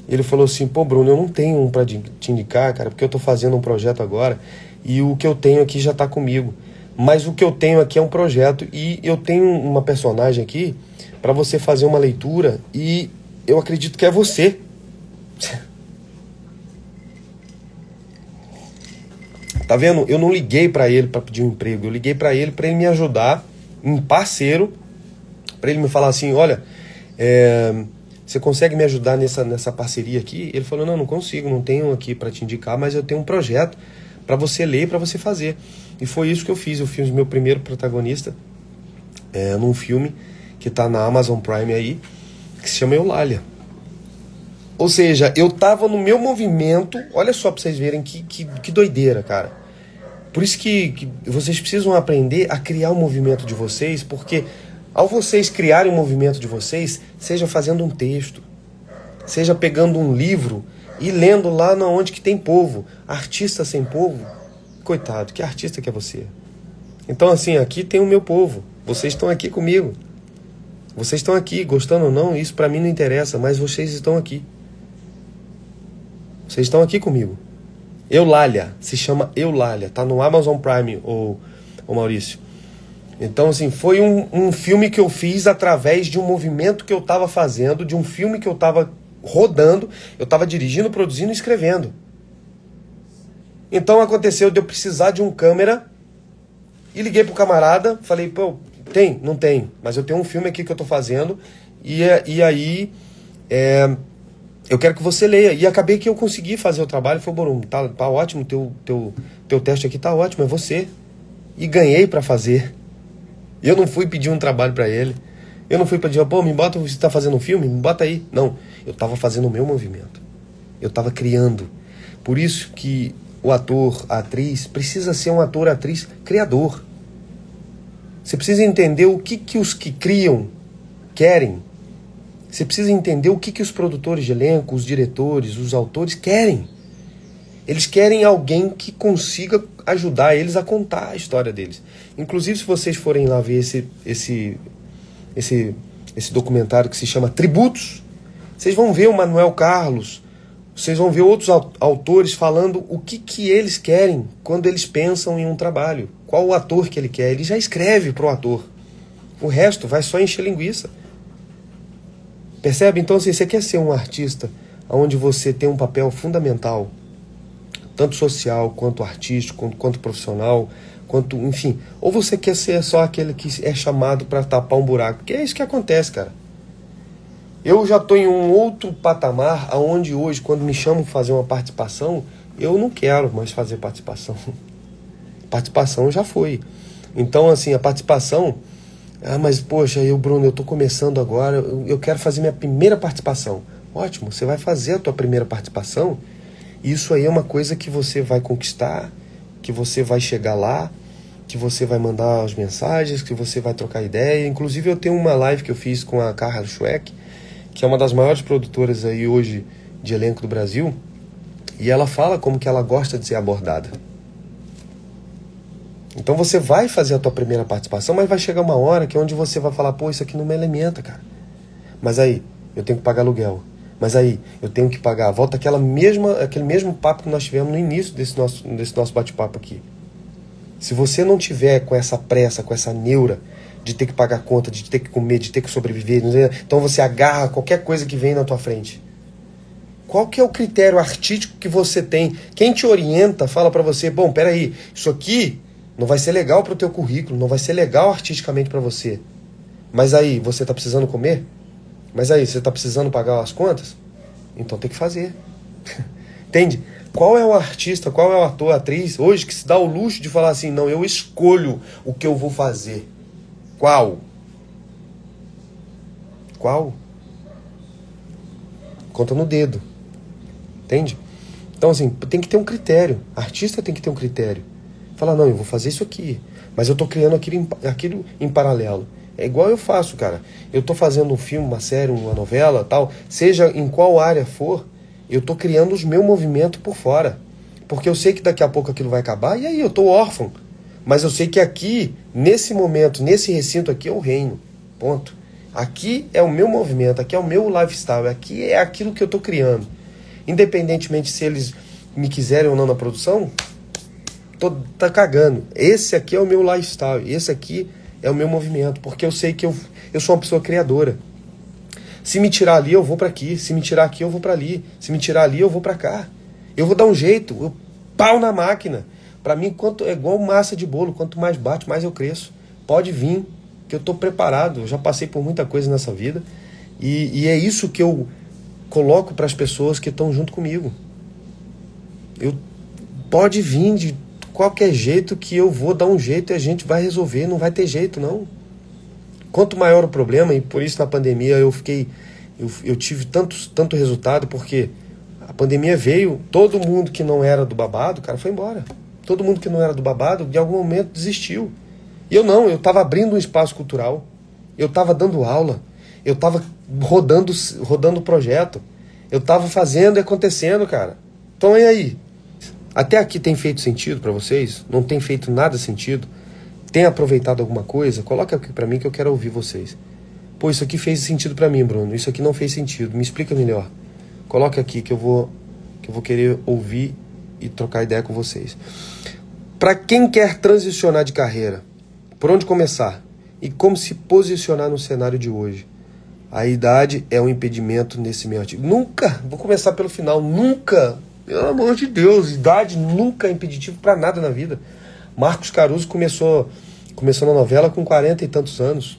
Ele falou assim: pô, Bruno, eu não tenho um para te indicar, cara, porque eu tô fazendo um projeto agora e o que eu tenho aqui já tá comigo. Mas o que eu tenho aqui é um projeto e eu tenho uma personagem aqui para você fazer uma leitura e eu acredito que é você. Tá vendo? Eu não liguei para ele para pedir um emprego. Eu liguei para ele me ajudar, um parceiro, para ele me falar assim: olha, você consegue me ajudar nessa parceria aqui? Ele falou: não consigo, não tenho aqui para te indicar, mas eu tenho um projeto para você ler, para você fazer. E foi isso que eu fiz. Eu fiz o meu primeiro protagonista num filme que tá na Amazon Prime aí, que se chama Eulália. Ou seja, eu tava no meu movimento, olha só pra vocês verem que doideira, cara. Por isso que vocês precisam aprender a criar o movimento de vocês, porque ao vocês criarem o movimento de vocês, seja fazendo um texto, seja pegando um livro e lendo lá onde que tem povo. Artista sem povo, coitado, que artista que é você? Então assim, aqui tem o meu povo, vocês estão aqui comigo. Vocês estão aqui, gostando ou não, isso pra mim não interessa, mas vocês estão aqui. Vocês estão aqui comigo. Eulália, se chama Eulália, tá no Amazon Prime, ô Maurício. Então, assim, foi um filme que eu fiz através de um movimento que eu tava fazendo, de um filme que eu tava rodando, eu tava dirigindo, produzindo e escrevendo. Então aconteceu de eu precisar de um câmera e liguei pro camarada, falei, pô, tem? Não tem, mas eu tenho um filme aqui que eu tô fazendo e aí eu quero que você leia. E acabei que eu consegui fazer o trabalho. Falei, Borum, tá ótimo, teu teste aqui tá ótimo, é você. E ganhei pra fazer. Eu não fui pedir um trabalho pra ele. Eu não fui pedir, pô, me bota, você tá fazendo um filme? Me bota aí. Não, eu tava fazendo o meu movimento. Eu tava criando. Por isso que o ator, a atriz, precisa ser um ator, atriz, criador. Você precisa entender o que os que criam querem. Você precisa entender o que os produtores de elenco, os diretores, os autores querem. Eles querem alguém que consiga ajudar eles a contar a história deles. Inclusive, se vocês forem lá ver esse documentário que se chama Tributos, vocês vão ver o Manuel Carlos, vocês vão ver outros autores falando o que eles querem quando eles pensam em um trabalho. Qual o ator que ele quer. Ele já escreve pro ator. O resto vai só encher linguiça. Percebe? Então, se você quer ser um artista onde você tem um papel fundamental, tanto social, quanto artístico, quanto profissional, quanto, enfim, ou você quer ser só aquele que é chamado para tapar um buraco, porque é isso que acontece, cara. Eu já estou em um outro patamar, onde hoje, quando me chamam para fazer uma participação, eu não quero mais fazer participação. Participação já foi. Então, assim, a participação... mas, poxa, Bruno, eu estou começando agora, eu quero fazer minha primeira participação. Ótimo, você vai fazer a tua primeira participação. Isso aí é uma coisa que você vai conquistar, que você vai chegar lá, que você vai mandar as mensagens, que você vai trocar ideia. Inclusive, eu tenho uma live que eu fiz com a Carla Schweck, que é uma das maiores produtoras aí hoje de elenco do Brasil, e ela fala como que ela gosta de ser abordada. Então você vai fazer a tua primeira participação, mas vai chegar uma hora que é onde você vai falar, pô, isso aqui não me alimenta, cara. Mas aí, eu tenho que pagar aluguel. Mas aí, eu tenho que pagar. Volta aquele mesmo papo que nós tivemos no início desse nosso bate-papo aqui. Se você não tiver com essa pressa, com essa neura de ter que pagar conta, de ter que comer, de ter que sobreviver, então você agarra qualquer coisa que vem na tua frente. Qual que é o critério artístico que você tem? Quem te orienta fala pra você, bom, peraí, isso aqui não vai ser legal pro teu currículo, não vai ser legal artisticamente pra você. Mas aí, você tá precisando comer? Mas aí, você tá precisando pagar as contas? Então tem que fazer. Entende? Qual é o artista, qual é o ator, atriz, hoje, que se dá o luxo de falar assim, não, eu escolho o que eu vou fazer? Qual? Qual? Conta no dedo. Entende? Então, assim, tem que ter um critério. Artista tem que ter um critério. Fala, não, eu vou fazer isso aqui, mas eu tô criando aquilo em paralelo. É igual eu faço, cara. Eu tô fazendo um filme, uma série, uma novela, tal, seja em qual área for, eu tô criando os meus movimentos por fora. Porque eu sei que daqui a pouco aquilo vai acabar, e aí eu tô órfão. Mas eu sei que aqui, nesse momento, nesse recinto aqui é o reino. Ponto. Aqui é o meu movimento, aqui é o meu lifestyle, aqui é aquilo que eu tô criando. Independentemente se eles me quiserem ou não na produção, tá cagando. Esse aqui é o meu lifestyle, esse aqui é o meu movimento, porque eu sei que eu sou uma pessoa criadora. Se me tirar ali, eu vou para aqui. Se me tirar aqui, eu vou para ali. Se me tirar ali, eu vou para cá. Eu vou dar um jeito, eu pau na máquina. Para mim, é igual massa de bolo, quanto mais bate, mais eu cresço. Pode vir, que eu tô preparado, eu já passei por muita coisa nessa vida. E é isso que eu coloco para as pessoas que estão junto comigo. Pode vir de qualquer jeito que eu vou dar um jeito e a gente vai resolver, não vai ter jeito não. Quanto maior o problema, e por isso na pandemia eu fiquei eu tive tanto resultado porque a pandemia veio, todo mundo que não era do babado, cara, foi embora. Todo mundo que não era do babado, de algum momento, desistiu. E eu não, eu estava abrindo um espaço cultural, eu estava dando aula, eu estava rodando o projeto, eu estava fazendo e acontecendo, cara. Então, e aí? Até aqui tem feito sentido para vocês? Não tem feito nada sentido? Tem aproveitado alguma coisa? Coloca aqui para mim que eu quero ouvir vocês. Pô, isso aqui fez sentido para mim, Bruno. Isso aqui não fez sentido. Me explica melhor. Coloca aqui que eu vou querer ouvir e trocar ideia com vocês. Para quem quer transicionar de carreira, por onde começar? E como se posicionar no cenário de hoje? A idade é um impedimento nesse meu artigo. Nunca, vou começar pelo final, nunca, pelo amor de Deus, idade nunca é impeditivo para nada na vida. Marcos Caruso começou na novela com 40 e tantos anos.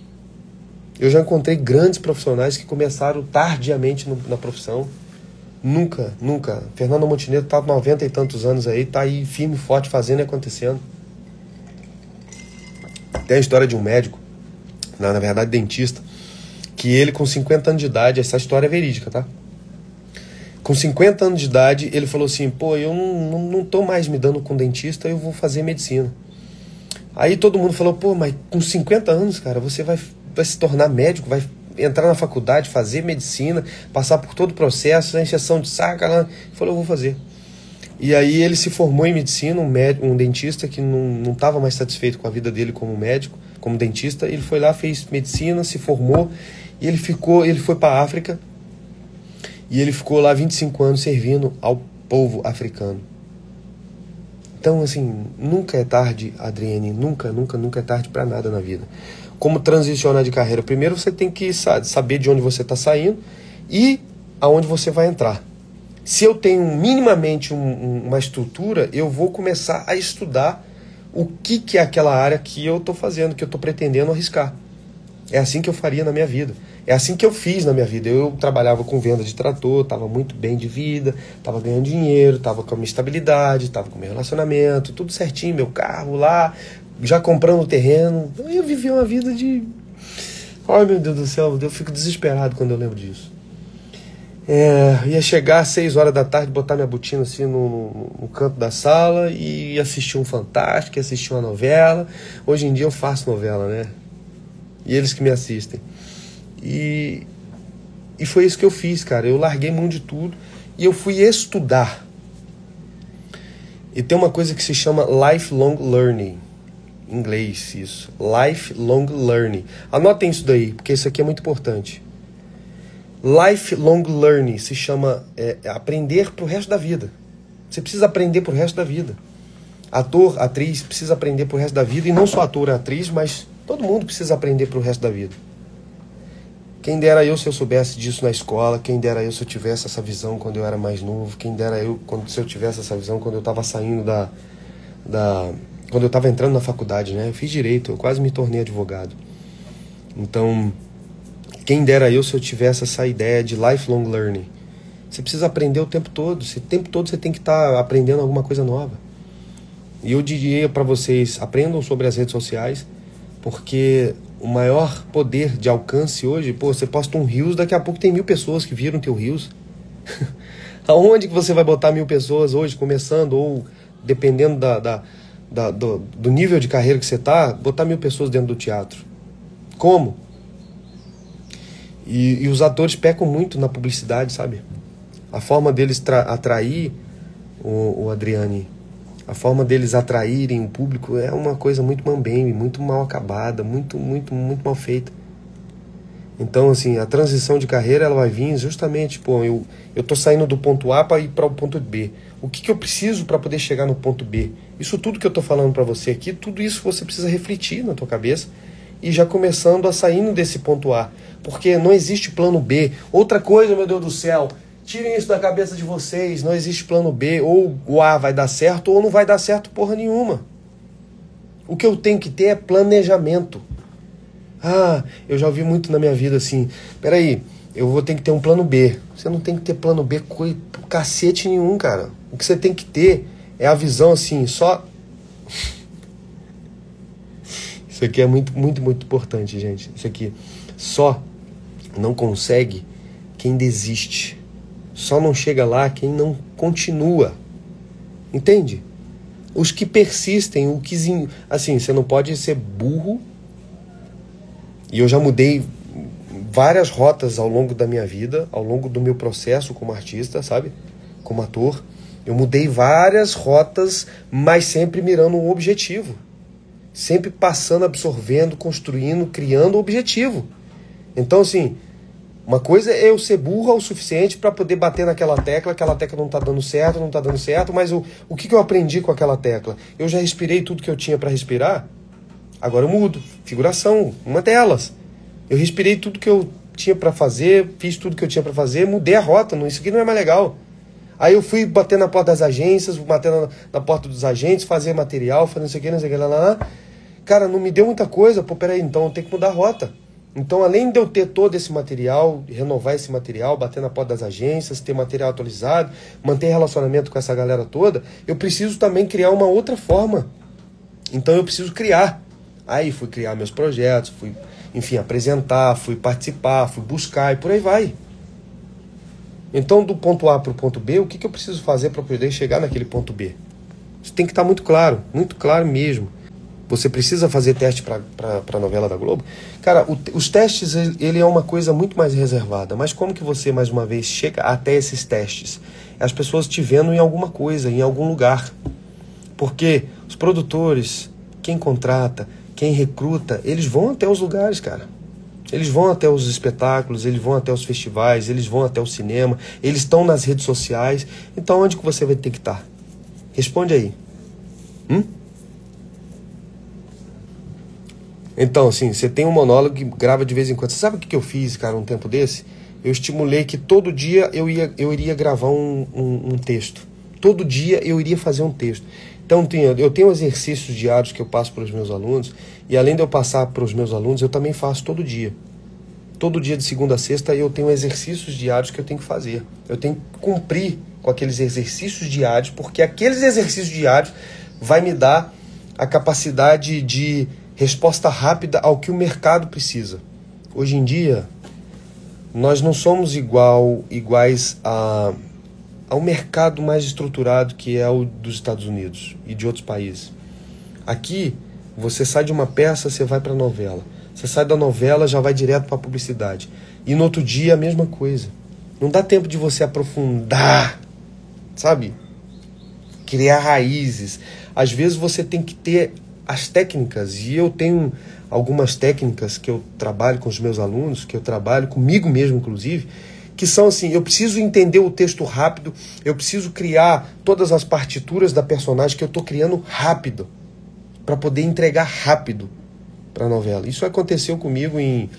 Eu já encontrei grandes profissionais que começaram tardiamente na profissão. Nunca. Fernando Montenegro está com 90 e tantos anos aí, está aí firme, forte, fazendo e acontecendo. Tem a história de um médico, na verdade dentista, que ele com 50 anos de idade, essa história é verídica, tá? Com 50 anos de idade, ele falou assim, pô, eu não tô mais me dando com dentista, eu vou fazer medicina. Aí todo mundo falou, pô, mas com 50 anos, cara, você vai se tornar médico, vai entrar na faculdade, fazer medicina, passar por todo o processo, a injeção de saco, ele falou, eu vou fazer. E aí ele se formou em medicina, um dentista que não estava mais satisfeito com a vida dele como médico, como dentista, ele foi lá, fez medicina, se formou, e ele foi para a África, e ele ficou lá 25 anos servindo ao povo africano. Então, assim, nunca é tarde, Adriane, nunca é tarde para nada na vida. Como transicionar de carreira? Primeiro você tem que saber de onde você está saindo e aonde você vai entrar. Se eu tenho minimamente uma estrutura, eu vou começar a estudar o que é aquela área que eu estou fazendo, que eu estou pretendendo arriscar. É assim que eu faria na minha vida. É assim que eu fiz na minha vida. Eu trabalhava com venda de trator, estava muito bem de vida, estava ganhando dinheiro, estava com a minha estabilidade, estava com o meu relacionamento, tudo certinho, meu carro lá, já comprando o terreno. Eu vivia uma vida de... Ai, meu Deus do céu, eu fico desesperado quando eu lembro disso. Ia chegar às 6 horas da tarde, botar minha botina assim no canto da sala e assistir um Fantástico, assistir uma novela. Hoje em dia eu faço novela, né? E eles que me assistem. E foi isso que eu fiz, cara. Eu larguei mão de tudo e eu fui estudar. E tem uma coisa que se chama lifelong learning. Em inglês, isso. Lifelong learning. Anotem isso daí, porque isso aqui é muito importante. Lifelong learning se chama aprender pro resto da vida. Você precisa aprender pro resto da vida. Ator, atriz, precisa aprender pro resto da vida. E não só ator, atriz, mas todo mundo precisa aprender pro resto da vida. Quem dera eu se eu soubesse disso na escola, quem dera eu se eu tivesse essa visão quando eu era mais novo, quem dera eu se eu tivesse essa visão quando eu estava saindo quando eu estava entrando na faculdade, né? Eu fiz direito, eu quase me tornei advogado. Então, quem dera eu se eu tivesse essa ideia de lifelong learning. Você precisa aprender o tempo todo. O tempo todo você tem que estar aprendendo alguma coisa nova. E eu diria para vocês, aprendam sobre as redes sociais, porque o maior poder de alcance hoje, você posta um Reels, daqui a pouco tem 1000 pessoas que viram teu Reels. Aonde que você vai botar 1000 pessoas hoje, começando, ou dependendo do nível de carreira que você tá, botar 1000 pessoas dentro do teatro? Como? E os atores pecam muito na publicidade, sabe? A forma deles atrair, o Adriane, a forma deles atraírem o público é uma coisa muito mambembe, muito mal acabada, muito mal feita. Então, assim, a transição de carreira ela vai vir justamente, eu tô saindo do ponto A para ir para o ponto B. O que eu preciso para poder chegar no ponto B? Isso tudo que eu tô falando para você aqui, tudo isso você precisa refletir na tua cabeça e já começando a saindo desse ponto A. Porque não existe plano B. Outra coisa, meu Deus do céu, tirem isso da cabeça de vocês, não existe plano B, ou o A vai dar certo ou não vai dar certo porra nenhuma. O que eu tenho que ter é planejamento. Eu já ouvi muito na minha vida assim, peraí, eu vou ter que ter um plano B. Você não tem que ter plano B cacete nenhum, cara. O que você tem que ter é a visão assim, só... Isso aqui é muito importante, gente. Isso aqui só não consegue quem desiste. Só não chega lá quem não continua. Entende? Os que persistem, assim, você não pode ser burro. E eu já mudei várias rotas ao longo da minha vida, ao longo do meu processo como artista, sabe? Como ator. Eu mudei várias rotas, mas sempre mirando um objetivo. Sempre passando, absorvendo, construindo, criando um objetivo. Então, assim, uma coisa é eu ser burro o suficiente para poder bater naquela tecla, aquela tecla não tá dando certo, mas o que eu aprendi com aquela tecla? Eu já respirei tudo que eu tinha para respirar, agora eu mudo. Figuração, uma delas. Eu respirei tudo que eu tinha para fazer, fiz tudo que eu tinha para fazer, mudei a rota, isso aqui não é mais legal. Aí eu fui bater na porta das agências, bater na porta dos agentes, fazer material, fazer não sei o que, lá. Cara, não me deu muita coisa, pô, peraí, então eu tenho que mudar a rota. Então, além de eu ter todo esse material, renovar esse material, bater na porta das agências, ter material atualizado, manter relacionamento com essa galera toda, eu preciso também criar uma outra forma. Então eu preciso criar. Aí fui criar meus projetos, fui, enfim, apresentar, fui participar, fui buscar e por aí vai. Então, do ponto A para o ponto B, o que eu preciso fazer para poder chegar naquele ponto B? Isso tem que estar muito claro mesmo. Você precisa fazer teste para a novela da Globo? Cara, os testes, ele é uma coisa muito mais reservada. Mas como que você, mais uma vez, chega até esses testes? As pessoas te vendo em alguma coisa, em algum lugar. Porque os produtores, quem contrata, quem recruta, eles vão até os lugares, cara. Eles vão até os espetáculos, eles vão até os festivais, eles vão até o cinema, eles estão nas redes sociais. Então, onde que você vai ter que estar? Responde aí. Então, assim, você tem um monólogo que grava de vez em quando. Você sabe o que eu fiz, cara, um tempo desse? Eu estimulei que todo dia eu iria gravar um texto. Todo dia eu iria fazer um texto. Então, eu tenho exercícios diários que eu passo para os meus alunos. E além de eu passar para os meus alunos, eu também faço todo dia. Todo dia de segunda a sexta eu tenho exercícios diários que eu tenho que fazer. Eu tenho que cumprir com aqueles exercícios diários, porque aqueles exercícios diários vai me dar a capacidade de resposta rápida ao que o mercado precisa. Hoje em dia, nós não somos iguais ao mercado mais estruturado que é o dos Estados Unidos e de outros países. Aqui, você sai de uma peça, você vai para a novela. Você sai da novela, já vai direto para a publicidade. E no outro dia, a mesma coisa. Não dá tempo de você aprofundar, sabe? Criar raízes. Às vezes você tem que ter as técnicas, e eu tenho algumas técnicas que eu trabalho com os meus alunos, que eu trabalho comigo mesmo, inclusive, que são assim, eu preciso entender o texto rápido, eu preciso criar todas as partituras da personagem que eu estou criando rápido, para poder entregar rápido para a novela. Isso aconteceu comigo em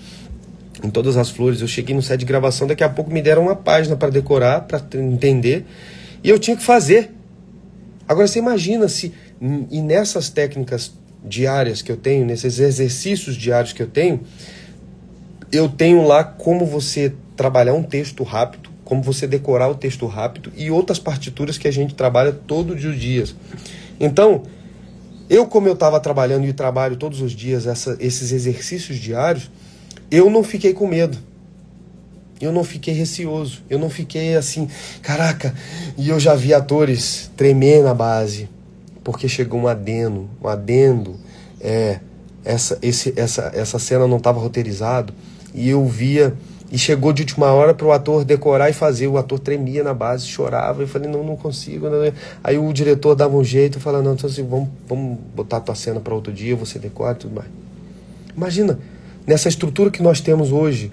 Todas as Flores. Eu cheguei no set de gravação, daqui a pouco me deram uma página para decorar, para entender, e eu tinha que fazer. Agora você imagina se, e nessas técnicas diárias que eu tenho, nesses exercícios diários que eu tenho lá como você trabalhar um texto rápido, como você decorar o texto rápido e outras partituras que a gente trabalha todos os dias. Então, como eu estava trabalhando e trabalho todos os dias esses exercícios diários, eu não fiquei com medo. Eu não fiquei receoso. Eu não fiquei assim, caraca. E eu já vi atores tremer na base, porque chegou um adendo. Essa cena não estava roteirizado. E eu via, e chegou de última hora para o ator decorar e fazer. O ator tremia na base, chorava. Eu falei, não consigo. Não. Aí o diretor dava um jeito e falava, não, então, assim, vamos botar a tua cena para outro dia, você decora e tudo mais. Imagina, nessa estrutura que nós temos hoje,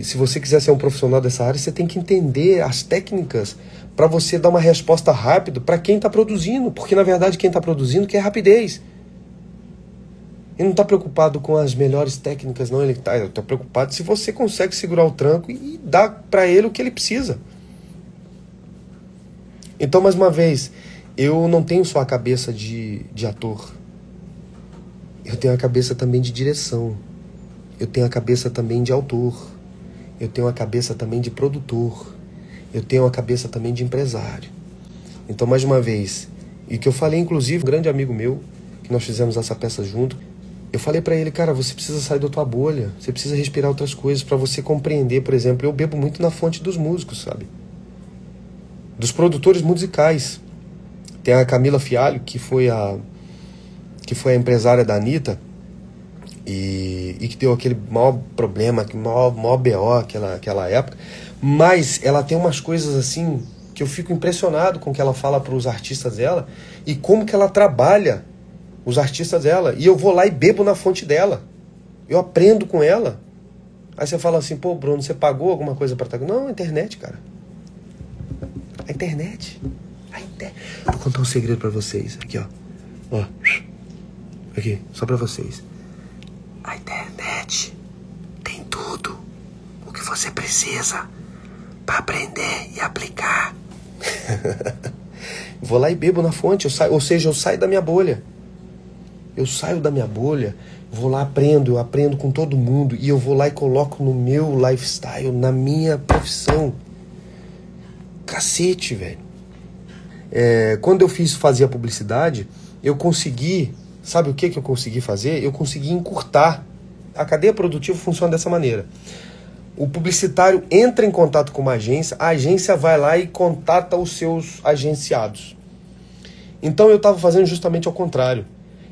se você quiser ser um profissional dessa área, você tem que entender as técnicas para você dar uma resposta rápida para quem está produzindo, porque na verdade quem está produzindo quer rapidez. Ele não está preocupado com as melhores técnicas, não. Ele está preocupado se você consegue segurar o tranco e dar para ele o que ele precisa. Então, mais uma vez, eu não tenho só a cabeça de ator. Eu tenho a cabeça também de direção. Eu tenho a cabeça também de autor. Eu tenho a cabeça também de produtor. Eu tenho a cabeça também de empresário. Então, mais uma vez, e que eu falei, inclusive, um grande amigo meu, que nós fizemos essa peça junto, eu falei pra ele, cara, você precisa sair da tua bolha, você precisa respirar outras coisas pra você compreender. Por exemplo, eu bebo muito na fonte dos músicos, sabe? Dos produtores musicais. Tem a Camila Fialho, que foi a empresária da Anitta, e que deu aquele maior problema, maior BO aquela época. Mas ela tem umas coisas assim que eu fico impressionado com o que ela fala para os artistas dela e como que ela trabalha os artistas dela. E eu vou lá e bebo na fonte dela. Eu aprendo com ela. Aí você fala assim, pô, Bruno, você pagou alguma coisa para estar... Não, a internet, cara. A internet. Vou contar um segredo para vocês. Aqui, ó. Aqui, só para vocês. A internet tem tudo o que você precisa para aprender e aplicar. Vou lá e bebo na fonte, eu saio da minha bolha. Eu saio da minha bolha, vou lá, eu aprendo com todo mundo e eu vou lá e coloco no meu lifestyle, na minha profissão. Cacete, velho. Quando eu fazia publicidade, eu consegui, sabe o que eu consegui fazer? Eu consegui encurtar. A cadeia produtiva funciona dessa maneira. O publicitário entra em contato com uma agência, a agência vai lá e contata os seus agenciados. Então eu estava fazendo justamente ao contrário.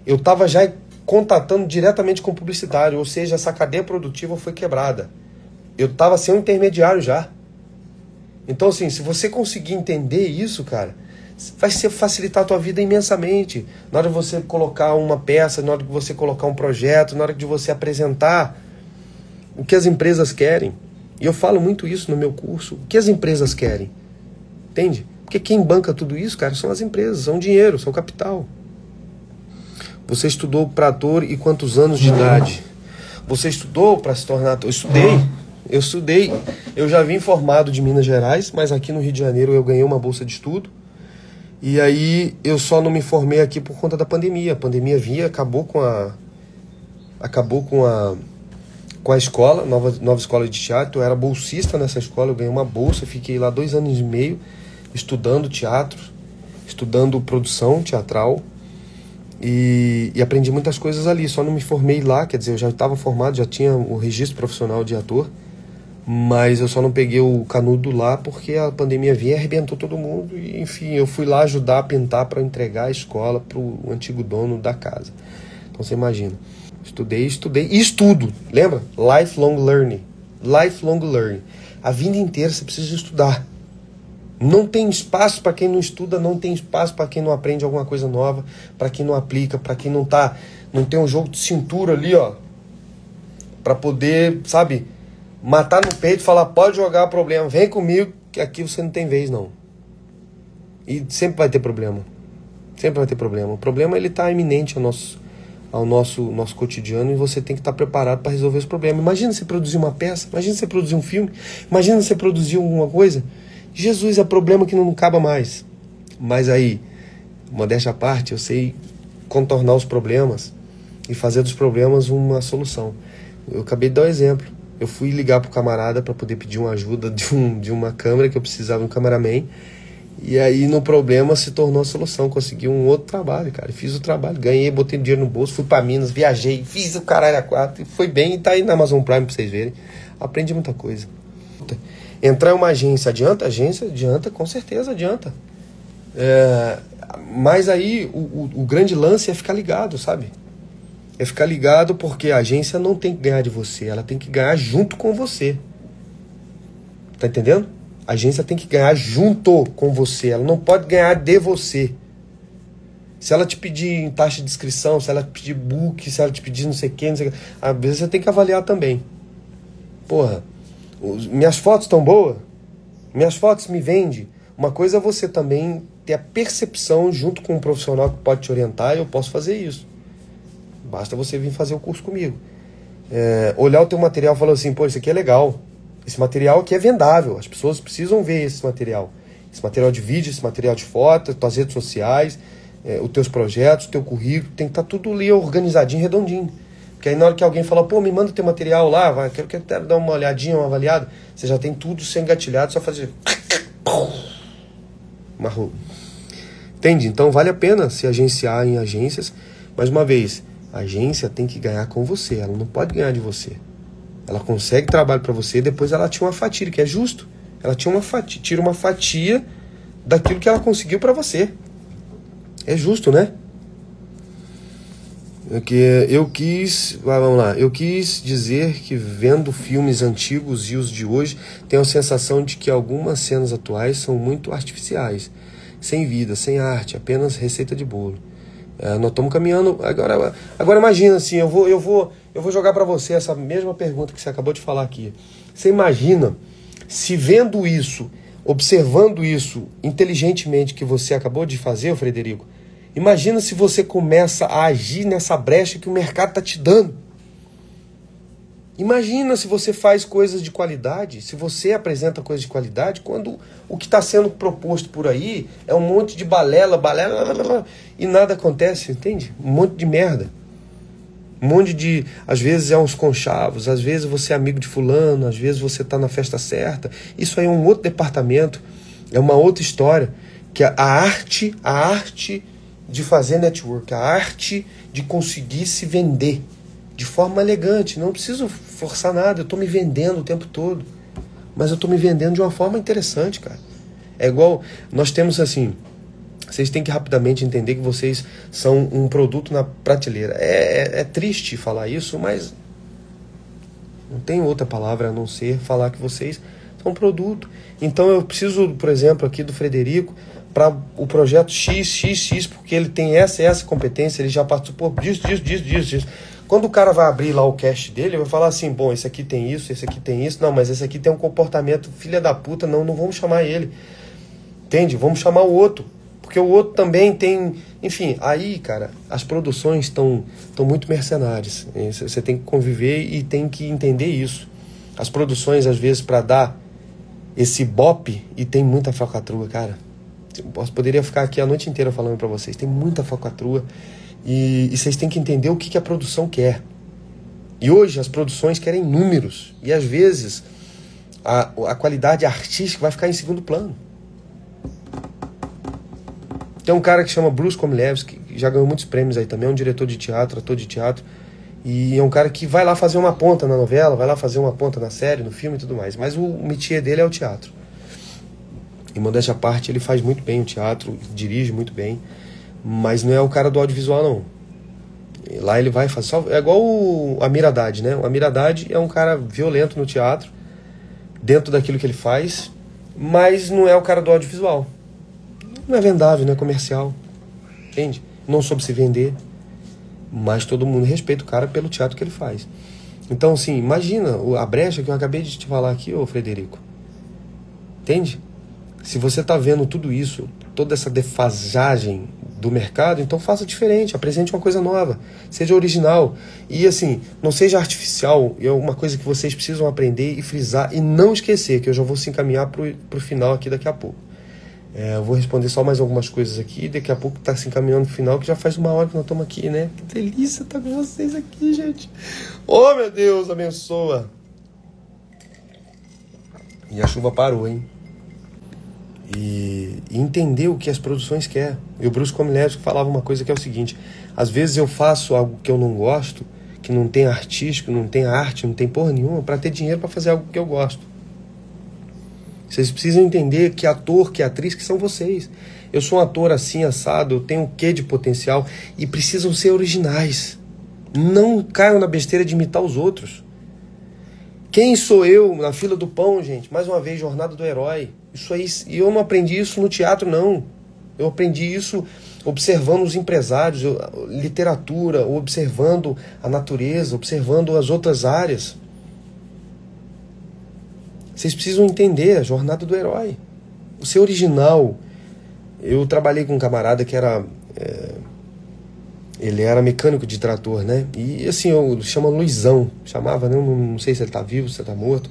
Eu estava já contatando diretamente com o publicitário, ou seja, essa cadeia produtiva foi quebrada. Eu estava sem um intermediário já. Então, assim, se você conseguir entender isso, cara, vai facilitar a tua vida imensamente. Na hora de você colocar uma peça, na hora de você colocar um projeto, na hora de você apresentar o que as empresas querem. E eu falo muito isso no meu curso. O que as empresas querem? Entende? Porque quem banca tudo isso, cara, são as empresas, são dinheiro, são capital. Você estudou para ator e quantos anos de idade? Você estudou para se tornar ator? Eu estudei. Eu já vim formado de Minas Gerais, mas aqui no Rio de Janeiro eu ganhei uma bolsa de estudo. E aí eu só não me formei aqui por conta da pandemia. A pandemia acabou com a escola, nova escola de teatro. Eu era bolsista nessa escola, eu ganhei uma bolsa, fiquei lá 2 anos e meio estudando teatro, estudando produção teatral e aprendi muitas coisas ali. Só não me formei lá, quer dizer, eu já estava formado, já tinha o registro profissional de ator, mas eu só não peguei o canudo lá porque a pandemia vinha e arrebentou todo mundo. E, enfim, eu fui lá ajudar a pintar para entregar a escola para o antigo dono da casa. Então você imagina. Estudei e estudo. Lembra? Lifelong learning. Lifelong learning. A vida inteira você precisa estudar. Não tem espaço para quem não estuda, não tem espaço para quem não aprende alguma coisa nova, para quem não aplica, para quem não tem um jogo de cintura ali, ó, para poder, sabe, matar no peito e falar, pode jogar problema, vem comigo, que aqui você não tem vez, não. E sempre vai ter problema. Sempre vai ter problema. O problema, ele tá iminente ao nosso cotidiano e você tem que estar preparado para resolver os problemas. Imagina você produzir uma peça, imagina você produzir um filme, imagina você produzir alguma coisa. Jesus, é problema que não acaba mais. Mas aí, modéstia à parte, eu sei contornar os problemas e fazer dos problemas uma solução. Eu acabei de dar um exemplo. Eu fui ligar pro camarada para poder pedir uma ajuda de uma câmera, que eu precisava de um cameraman. E aí no problema se tornou a solução. Consegui um outro trabalho, cara. Fiz o trabalho, ganhei, botei dinheiro no bolso, fui para Minas, viajei, fiz o caralho a 4. E foi bem, e tá aí na Amazon Prime pra vocês verem. Aprendi muita coisa. Entrar em uma agência adianta? Agência adianta, com certeza adianta. Mas aí o grande lance é ficar ligado, sabe? É ficar ligado porque a agência não tem que ganhar de você, ela tem que ganhar junto com você. Tá entendendo? A agência tem que ganhar junto com você, ela não pode ganhar de você. Se ela te pedir taxa de inscrição, se ela te pedir book, se ela te pedir não sei o que, às vezes você tem que avaliar também. Porra, minhas fotos estão boas? Minhas fotos me vendem? Uma coisa é você também ter a percepção junto com um profissional que pode te orientar, eu posso fazer isso. Basta você vir fazer o curso comigo. Olhar o teu material e falar assim, pô, isso aqui é legal. Esse material aqui é vendável. As pessoas precisam ver esse material. Esse material de vídeo, esse material de foto, tuas redes sociais, os teus projetos, o teu currículo, tem que estar tudo ali organizadinho, redondinho. Porque aí na hora que alguém fala, pô, me manda teu material lá, quero dar uma olhadinha, uma avaliada, você já tem tudo sem engatilhado, só fazer... Marrou. Entende? Então vale a pena se agenciar em agências. Mais uma vez, A agência tem que ganhar com você, ela não pode ganhar de você. Ela consegue trabalho para você, depois ela tira uma fatia, que é justo. Ela tira uma fatia daquilo que ela conseguiu para você. É justo, né? Eu quis dizer que vendo filmes antigos e os de hoje, tenho a sensação de que algumas cenas atuais são muito artificiais, sem vida, sem arte, apenas receita de bolo. Nós estamos caminhando. Agora imagina assim, eu vou jogar para você essa mesma pergunta que você acabou de falar aqui. Você imagina se vendo isso, observando isso inteligentemente que você acabou de fazer, Frederico, imagina se você começa a agir nessa brecha que o mercado está te dando. Imagina se você faz coisas de qualidade, se você apresenta coisas de qualidade, quando o que está sendo proposto por aí é um monte de balela, e nada acontece, entende? Um monte de merda. Um monte de... Às vezes é uns conchavos, às vezes você é amigo de fulano, às vezes você está na festa certa. Isso aí é um outro departamento, é uma outra história, que a arte de fazer network, a arte de conseguir se vender de forma elegante. Não preciso forçar nada, eu estou me vendendo o tempo todo, mas eu estou me vendendo de uma forma interessante, cara. É igual, nós temos assim, vocês têm que rapidamente entender que vocês são um produto na prateleira. É triste falar isso, mas não tem outra palavra a não ser falar que vocês são um produto. Então eu preciso, por exemplo, aqui do Frederico, para o projeto X, porque ele tem essa competência, ele já participou disso. Quando o cara vai abrir lá o cache dele, ele vai falar assim, bom, esse aqui tem isso, não, mas esse aqui tem um comportamento filha da puta, não vamos chamar ele. Entende? Vamos chamar o outro, porque o outro também tem... Enfim, aí, cara, as produções estão muito mercenárias. Você tem que conviver e tem que entender isso. As produções, às vezes, para dar esse bope, e tem muita falcatrua, cara. Poderia ficar aqui a noite inteira falando para vocês. Tem muita falcatrua. E vocês têm que entender o que a produção quer. E hoje as produções querem números. E às vezes a qualidade artística vai ficar em segundo plano. Tem um cara que chama Bruce Komilevsky, que já ganhou muitos prêmios aí também. É um diretor de teatro, ator de teatro. E é um cara que vai lá fazer uma ponta na novela, vai lá fazer uma ponta na série, no filme e tudo mais. Mas o métier dele é o teatro. Em modéstia à parte, ele faz muito bem o teatro, dirige muito bem. Mas não é o cara do audiovisual, não. Lá ele vai fazer... É igual o Amir Haddad, né? O Amir Haddad é um cara violento no teatro, dentro daquilo que ele faz, mas não é o cara do audiovisual. Não é vendável, não é comercial. Entende? Não soube se vender, mas todo mundo respeita o cara pelo teatro que ele faz. Então, assim, imagina a brecha que eu acabei de te falar aqui, ô Frederico. Entende? Se você está vendo tudo isso, toda essa defasagem do mercado, então faça diferente, apresente uma coisa nova, seja original. E assim, não seja artificial, é uma coisa que vocês precisam aprender e frisar e não esquecer, que eu já vou se encaminhar para o final aqui daqui a pouco. Eu vou responder só mais algumas coisas aqui, daqui a pouco está se encaminhando para o final, que já faz 1 hora que nós estamos aqui, né? Que delícia estar com vocês aqui, gente. Oh, meu Deus, abençoa. E a chuva parou, hein? E entender o que as produções querem. E o Bruce Komilevsky falava uma coisa que é o seguinte: às vezes eu faço algo que eu não gosto, que não tem artístico, não tem arte, não tem porra nenhuma, para ter dinheiro para fazer algo que eu gosto. Vocês precisam entender que ator, que atriz, que são vocês. Eu sou um ator assim, assado, eu tenho um quê de potencial, e precisam ser originais. Não caiam na besteira de imitar os outros. Quem sou eu na fila do pão, gente? Mais uma vez, jornada do herói. Isso aí, e eu não aprendi isso no teatro, não. Eu aprendi isso observando os empresários, literatura, observando a natureza, observando as outras áreas. Vocês precisam entender a jornada do herói. O ser original. Eu trabalhei com um camarada que era... ele era mecânico de trator, né? E assim, eu chamo Luizão. Chamava, né? Não sei se ele tá vivo, se ele tá morto.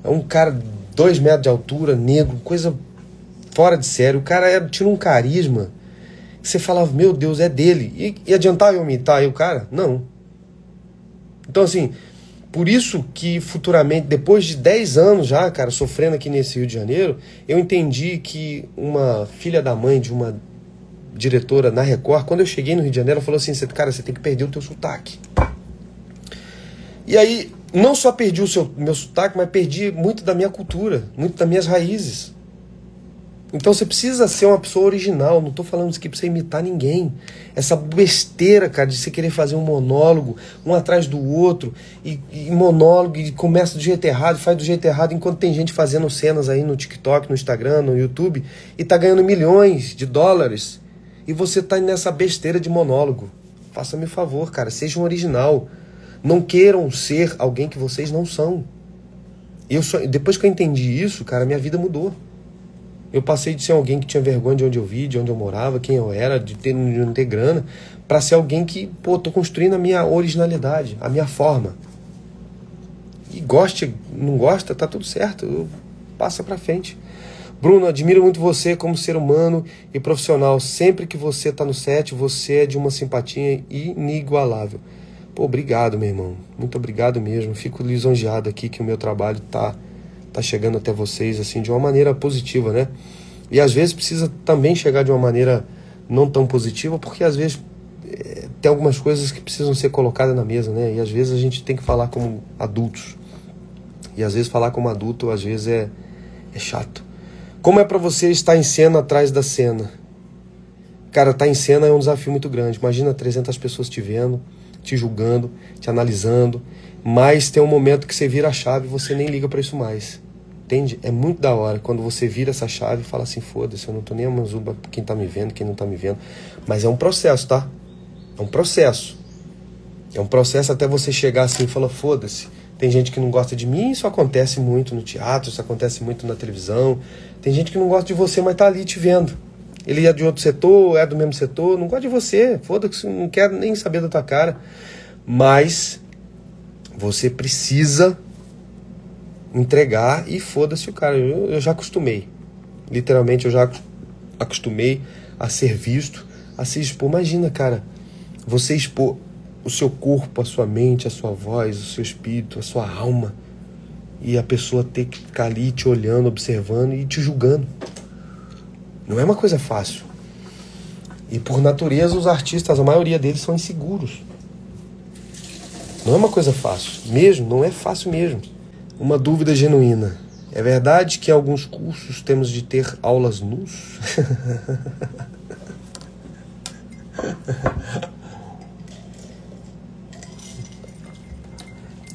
É um cara... 2 metros de altura, negro, coisa fora de sério. O cara tinha um carisma que você falava, meu Deus, é dele. E adiantava eu imitar o cara? Não. Então, assim, por isso que futuramente, depois de 10 anos já, cara, sofrendo aqui nesse Rio de Janeiro, eu entendi que uma filha da mãe de uma diretora na Record, quando eu cheguei no Rio de Janeiro, ela falou assim, cara, você tem que perder o teu sotaque. E aí, não só perdi meu sotaque, mas perdi muito da minha cultura, muito das minhas raízes. Então você precisa ser uma pessoa original, não estou falando isso aqui para você imitar ninguém. Essa besteira, cara, de você querer fazer um monólogo, um atrás do outro, e monólogo, e começa do jeito errado, faz do jeito errado, enquanto tem gente fazendo cenas aí no TikTok, no Instagram, no YouTube, e tá ganhando milhões de dólares, e você tá nessa besteira de monólogo. Faça-me favor, cara, seja um original. Não queiram ser alguém que vocês não são. Depois que eu entendi isso, cara, minha vida mudou. Eu passei de ser alguém que tinha vergonha de onde eu vi, de onde eu morava, quem eu era, de não ter grana, para ser alguém que, tô construindo a minha originalidade, a minha forma. E goste, não gosta, tá tudo certo, passa pra frente. Bruno, admiro muito você como ser humano e profissional. Sempre que você tá no set, você é de uma simpatia inigualável. Obrigado, meu irmão. Muito obrigado mesmo. Fico lisonjeado aqui que o meu trabalho tá chegando até vocês assim de uma maneira positiva, né? E às vezes precisa também chegar de uma maneira não tão positiva, porque às vezes tem algumas coisas que precisam ser colocadas na mesa, né? E às vezes a gente tem que falar como adultos. E às vezes falar como adulto, às vezes é chato. Como é pra você estar em cena atrás da cena? Cara, estar em cena é um desafio muito grande. Imagina 300 pessoas te vendo, te julgando, te analisando, mas tem um momento que você vira a chave e você nem liga pra isso mais. Entende? É muito da hora quando você vira essa chave e fala assim, foda-se, eu não tô nem a manzuba quem tá me vendo, quem não tá me vendo. Mas é um processo, tá? É um processo. É um processo até você chegar assim e falar, foda-se. Tem gente que não gosta de mim, isso acontece muito no teatro, isso acontece muito na televisão. Tem gente que não gosta de você, mas tá ali te vendo. Ele é de outro setor, é do mesmo setor, não gosta de você, foda-se, não quer nem saber da tua cara. Mas você precisa entregar e foda-se o cara. Eu já acostumei. Literalmente eu já acostumei a ser visto, a se expor. Imagina, cara, você expor o seu corpo, a sua mente, a sua voz, o seu espírito, a sua alma, e a pessoa ter que ficar ali te olhando, observando e te julgando. Não é uma coisa fácil. E por natureza os artistas, a maioria deles são inseguros. Não é uma coisa fácil. Mesmo, não é fácil mesmo. Uma dúvida genuína. É verdade que em alguns cursos temos de ter aulas nus?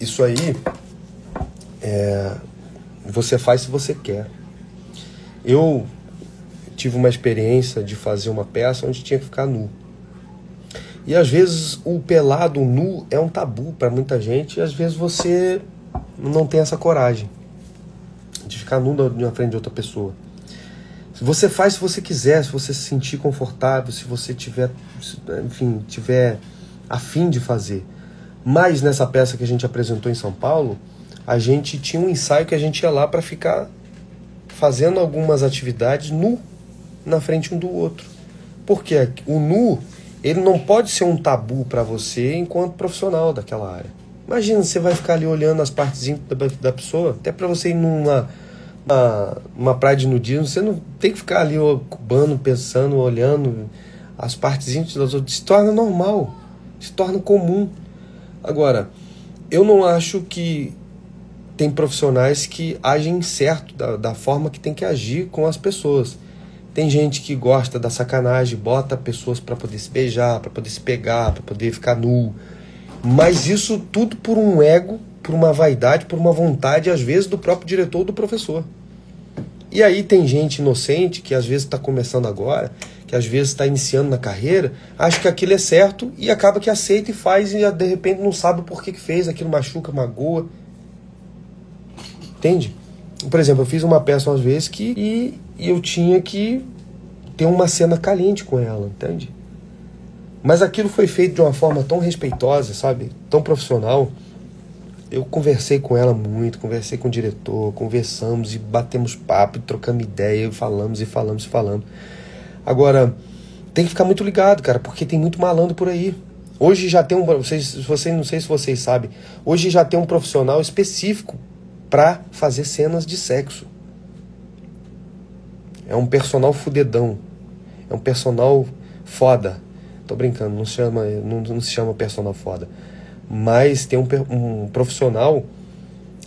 Isso aí você faz se você quer. Eu tive uma experiência de fazer uma peça onde tinha que ficar nu. E às vezes o pelado, o nu, é um tabu para muita gente, e às vezes você não tem essa coragem de ficar nu na frente de outra pessoa. Se você faz se você quiser, se você se sentir confortável, se você tiver, enfim, tiver a fim de fazer. Mas nessa peça que a gente apresentou em São Paulo, a gente tinha um ensaio que a gente ia lá para ficar fazendo algumas atividades nu na frente um do outro. Porque o nu, ele não pode ser um tabu para você enquanto profissional daquela área. Imagina, você vai ficar ali olhando as partes íntimas da pessoa, até para você ir numa praia de nudismo, você não tem que ficar ali ocupando, pensando, olhando as partes íntimas das outras. Se torna normal, se torna comum. Agora, eu não acho que tem profissionais que agem certo da forma que tem que agir com as pessoas. Tem gente que gosta da sacanagem, bota pessoas para poder se beijar, para poder se pegar, para poder ficar nu. Mas isso tudo por um ego, por uma vaidade, por uma vontade, às vezes, do próprio diretor ou do professor. E aí tem gente inocente que às vezes está começando agora, que às vezes está iniciando na carreira, acha que aquilo é certo e acaba que aceita e faz e de repente não sabe por que fez, aquilo machuca, magoa. Entende? Por exemplo, eu fiz uma peça umas vezes e eu tinha que ter uma cena caliente com ela, entende? Mas aquilo foi feito de uma forma tão respeitosa, sabe? Tão profissional. Eu conversei com ela muito, conversei com o diretor, conversamos e batemos papo, e trocamos ideia, e falamos. Agora, tem que ficar muito ligado, cara, porque tem muito malandro por aí. Hoje já tem não sei se vocês sabem, hoje já tem um profissional específico para fazer cenas de sexo. É um personal fudedão. É um personal foda. Tô brincando, não se chama personal foda. Mas tem um profissional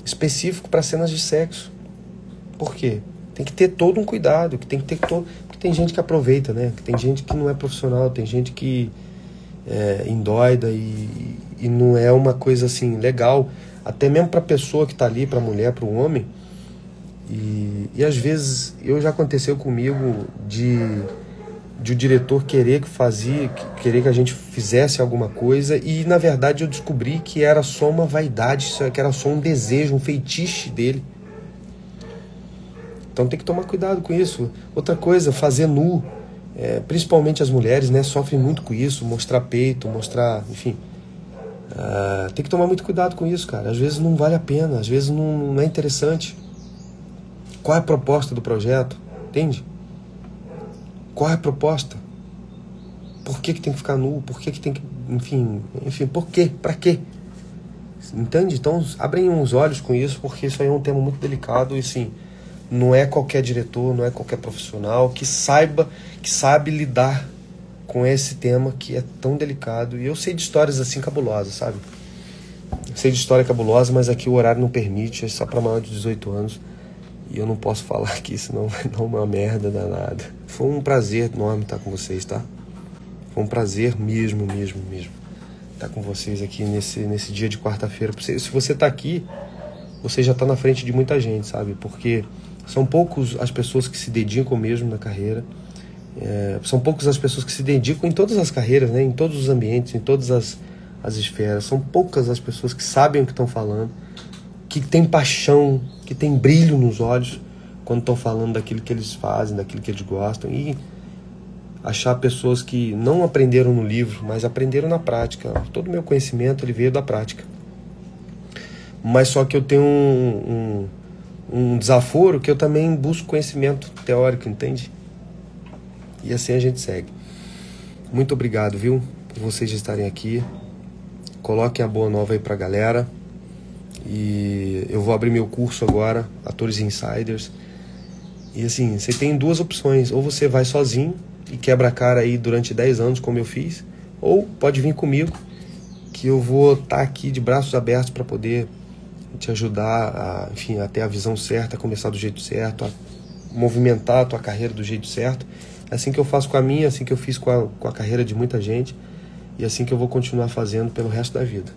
específico para cenas de sexo. Por quê? Tem que ter todo um cuidado, porque tem gente que aproveita, né? Que tem gente que não é profissional, tem gente que endoida e não é uma coisa assim legal, até mesmo para a pessoa que está ali, para a mulher, para o homem. E às vezes já aconteceu comigo de o diretor querer que a gente fizesse alguma coisa, e na verdade eu descobri que era só uma vaidade, que era só um desejo, um feitiço dele. Então tem que tomar cuidado com isso. Outra coisa, fazer nu, principalmente as mulheres, né, sofrem muito com isso, mostrar peito, enfim. Tem que tomar muito cuidado com isso, cara. Às vezes não vale a pena, às vezes não é interessante. Qual é a proposta do projeto? Entende? Qual é a proposta? Por que tem que ficar nu? Por que tem que... Enfim, por quê? Pra quê? Entende? Então, abrem uns olhos com isso, porque isso aí é um tema muito delicado e, sim, não é qualquer diretor, não é qualquer profissional que sabe lidar com esse tema que é tão delicado. E eu sei de histórias assim cabulosas, sabe? Eu sei de história cabulosa, mas aqui o horário não permite, é só para maior de 18 anos. E eu não posso falar aqui, senão vai dar uma merda danada. Foi um prazer enorme estar com vocês, tá? Foi um prazer mesmo estar com vocês aqui nesse dia de quarta-feira. Se você tá aqui, você já tá na frente de muita gente, sabe? Porque são poucos as pessoas que se dedicam mesmo na carreira. São poucas as pessoas que se dedicam em todas as carreiras, né? Em todos os ambientes, em todas as esferas. São poucas as pessoas que sabem o que estão falando, que têm paixão, que têm brilho nos olhos quando estão falando daquilo que eles fazem, daquilo que eles gostam. E achar pessoas que não aprenderam no livro, mas aprenderam na prática. Todo o meu conhecimento ele veio da prática. Mas só que eu tenho um desaforo que eu também busco conhecimento teórico, entende? E assim a gente segue. Muito obrigado, viu, por vocês estarem aqui. Coloquem a boa nova aí pra galera. E eu vou abrir meu curso agora, Atores Insiders. E assim, você tem duas opções. Ou você vai sozinho e quebra a cara aí durante 10 anos, como eu fiz. Ou pode vir comigo, que eu vou estar aqui de braços abertos para poder te ajudar a ter a visão certa, a começar do jeito certo, a movimentar a tua carreira do jeito certo. É assim que eu faço com a minha, assim que eu fiz com a carreira de muita gente, e assim que eu vou continuar fazendo pelo resto da vida.